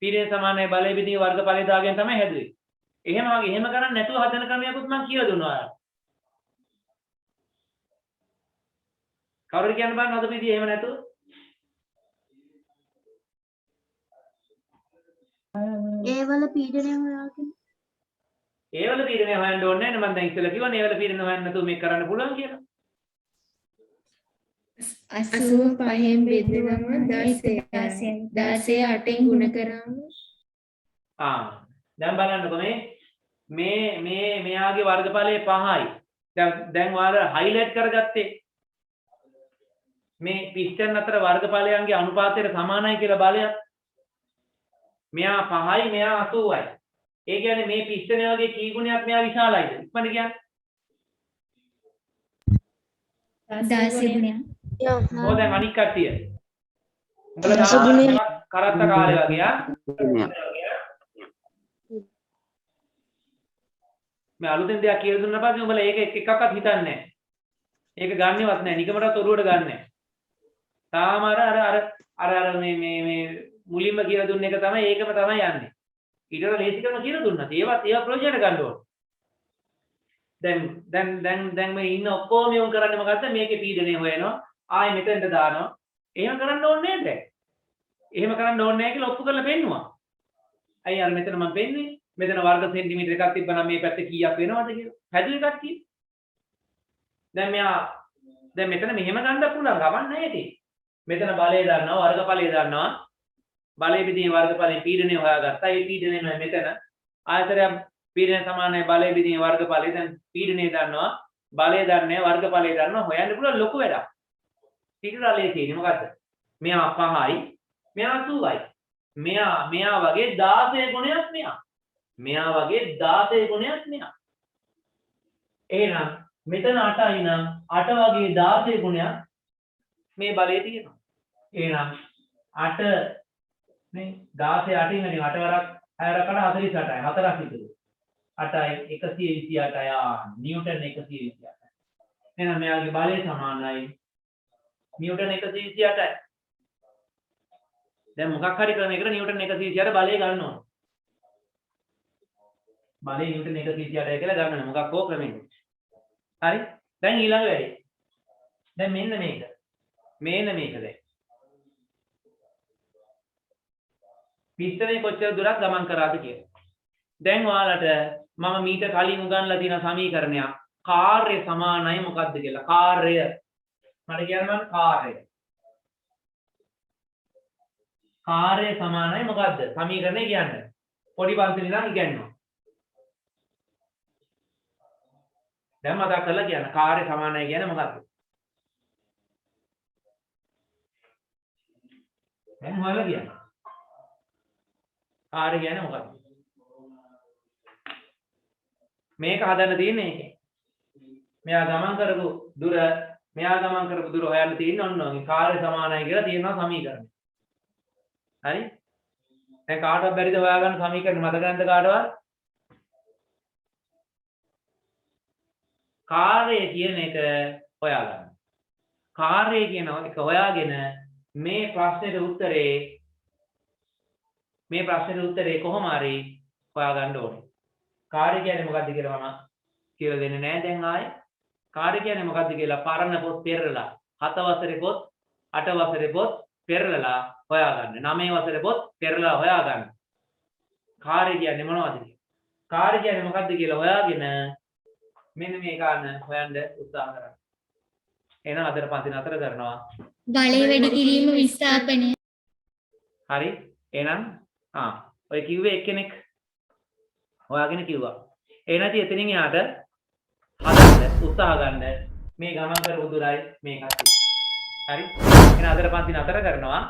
පීඩනය සමානයි බලය බෙදී වර්ගඵලය දාගෙන තමයි හැදුවේ. එහෙම කරන්නේ නැතුව හදන ක්‍රමයක්වත් මම කියලා දුන්නා ඔයාලට. කවුරුද කියන්න බලන්න හදපු විදිය එහෙම නැතුව? ඒ වල පීඩනය හොයාගෙන ඒවල පීඩනය හොයන්න ඕනේ නැහැ නේ. මම දැන් ඉස්සෙල්ලා කිව්වනේ ඒවල පීඩනය හොයන්න නැතුව මේක කරන්න පුළුවන් කියලා. 85න් බෙදුවම 16යි. 16 8න් ගුණ කරාම දැන් බලන්නකො මේ මෙයාගේ වර්ගඵලය 5යි. දැන් ඔයාලා හයිලයිට් කරගත්තේ මේ පිස්ටන් අතර වර්ගඵලයන්ගේ අනුපාතයට සමානයි කියලා බලයක්. මෙයා 5යි මෙයා 80යි. ඒ කියන්නේ මේ පිස්ටනේ වගේ කී ගුණයක් මෙයා විශාලයිද? ඉක්මනට කියන්නේ. 16 ගුණයක්. ඔය දැන් අනික් කට්ටිය. උඹලා කරත්ත කාලේ වගේ මේ අලුතෙන් දෙයක් කියලා දුන්නා පස්සේ උඹලා ඒක එකක්වත් හිතන්නේ නැහැ. ඒක ගන්නවත් නැහැ. නිකමටත් ඔරුවට ගන්න නැහැ. තාම අර මේ මුලින්ම කියලා දුන්න එක තමයි ඒකම තමයි යන්නේ. ඊට වඩා ලේසිකම කියලා දුන්නා. ඒවා ප්‍රොජෙක්ට් ගන්න ඕන. දැන් මේ ඉන්න ඔක්කොම යොමු කරන්නේ මොකද්ද? මේකේ පීඩනය හොයනවා. ආයෙ මෙතෙන්ට දානවා. එහෙම කරන්න ඕනේ නේද? එහෙම කරන්න ඕනේ නැහැ කියලා ඔප්පු කරලා පෙන්නුවා. අයිය අර මෙතන මම පෙන්නේ මෙතන වර්ග සෙන්ටිමීටර එකක් තිබ්බනම් මේ පැත්තේ කීයක් වෙනවද කියලා. හැදුවේ එකක් කී. දැන් මෙතන මෙහෙම ගන්න පුළුවන් ගමන් නැහැ ඉතින්. මෙතන බලය දන්නවා වර්ගඵලය දන්නවා. බලය බෙදීමේ වර්ගඵලයෙන් පීඩනය හොයාගත්තා. ඒ පීඩනය මෙතන ආයතරයක් පීඩනය සමානයි බලය බෙදීමේ වර්ගඵලය. දැන් පීඩනය දන්නවා බලය දන්නේ වර්ගඵලය දන්නවා හොයන්න පුළුවන් ලොකු වැඩක්. ටිකටලේ තියෙන්නේ මොකද්ද? මෙයා 5යි මෙයා 80යි. මෙයා වගේ 16 ගුණයක් මෙයා. මෙයා වගේ 16 ගුණයක් මෙයා. එහෙනම් මෙතන 8යි නම් 8 වගේ 16 ගුණයක් මේ බලයේ තියෙනවා. එහෙනම් 8 මේ 16 8 ඉන්නේ 8 වරක් 6 වරකට 48යි. 4ක් ඉතුරු. 8යි 128යි නිව්ටන් 128යි. එහෙනම් මෙයාගේ බලය සමානයි නිව්ටන් 128යි. දැන් මොකක් හරි ක්‍රමයකට නිව්ටන් 128 බලය ගන්න ඕන. බලය නිව්ටන් 128 කියලා ගන්න ඕන. මොකක් හෝ ක්‍රමයකට. හරි? දැන් ඊළඟ වැඩේ. දැන් මෙන්න මේක. මේක දැන්. පිස්ටනේ කොච්චර දුරක් ගමන් කරාද කියලා. දැන් ඔයාලට මම මීට කලින් උගන්ලා තියෙන සමීකරණයක් කාර්ය සමානයි මොකක්ද කියලා. කාර්ය මට කියන්න මම කාර්ය සමානයි මොකද්ද? සමීකරණය කියන්නේ. පොඩි පන්සලේ ඉඳන් ඉගෙනනවා. දැන් මතක් කරලා කියන්න. කාර්ය සමානයි කියන්නේ මොකද්ද? දැන් මොකද කියන්නේ? කාර්ය කියන්නේ මොකද්ද? මේක හදන්න තියෙන්නේ ඒකේ. මෙයා ගමන් කරපු දුර හොයන්න තියෙන්නේ ඔන්න ඔය කාර්ය සමානයි කියලා තියෙනවා සමීකරණය. හරි? දැන් කාටවත් බැරිද හොයාගන්න සමීකරණ මතක නැද්ද කාටවත්? කාර්යය කියන එක හොයාගන්න. කාර්යය කියන එක හොයාගෙන මේ ප්‍රශ්නෙට උත්තරේ කොහොම හරි හොයාගන්න ඕනේ. කාර්ය කියන්නේ මොකද්ද කියලා මම කියලා දෙන්නේ නැහැ දැන් ආයේ. කාර්ය කියන්නේ මොකද්ද කියලා පරණ පොත් පෙරලලා 7 වසරේ පොත් 8 වසරේ පොත් පෙරලලා හොයාගන්න. 9 වසරේ පොත් පෙරලලා හොයාගන්න. කාර්ය කියන්නේ මොනවද කියලා. කාර්ය කියන්නේ මොකද්ද කියලා හොයාගෙන මෙන්න මේ කාරණ හොයන්න උත්සාහ කරන්න. එහෙනම් අදට පන්ති නතර කරනවා. බලය වැඩි කිරීම විස්ථාපනය. හරි? එහෙනම් ඔය කිව්වේ එක්කෙනෙක් හොයාගෙන කිව්වා. ඒ නැති එතනින් එහාට හදන්න උත්සාහ ගන්න මේ ගමන් කරපු දුරයි මේකත්. හරි? එහෙනම් අදට පන්ති නතර කරනවා.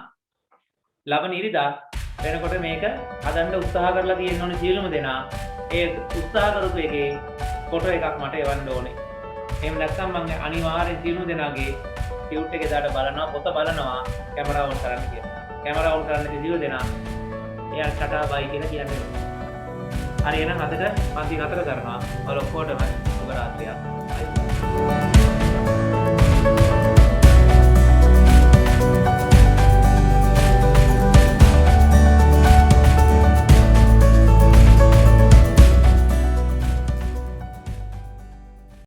ලබන ඉරිදා වෙනකොට මේක හදන්න උත්සාහ කරලා තියෙන්න ඕනේ සියලුම දෙනා. ඒ උත්සාහ කරපු එකේ ෆොටෝ එකක් මට එවන්න ඕනේ. එහෙම නැත්නම් මම අනිවාර්යෙන් සියලුම දෙනාගේ ටියුට් එකේ දාලා බලනවා පොත බලනවා කැමරාව ඔන් කරන්න කියලා. කැමරාව ඔන් කරන්න සියලු දෙනා එයා ටටා බයි කියලා කියන්නේ. හරි එහෙනම් අදට පන්ති නතර කරනවා. ඔය ඔක්කොටම සුබ රාත්‍රියක්.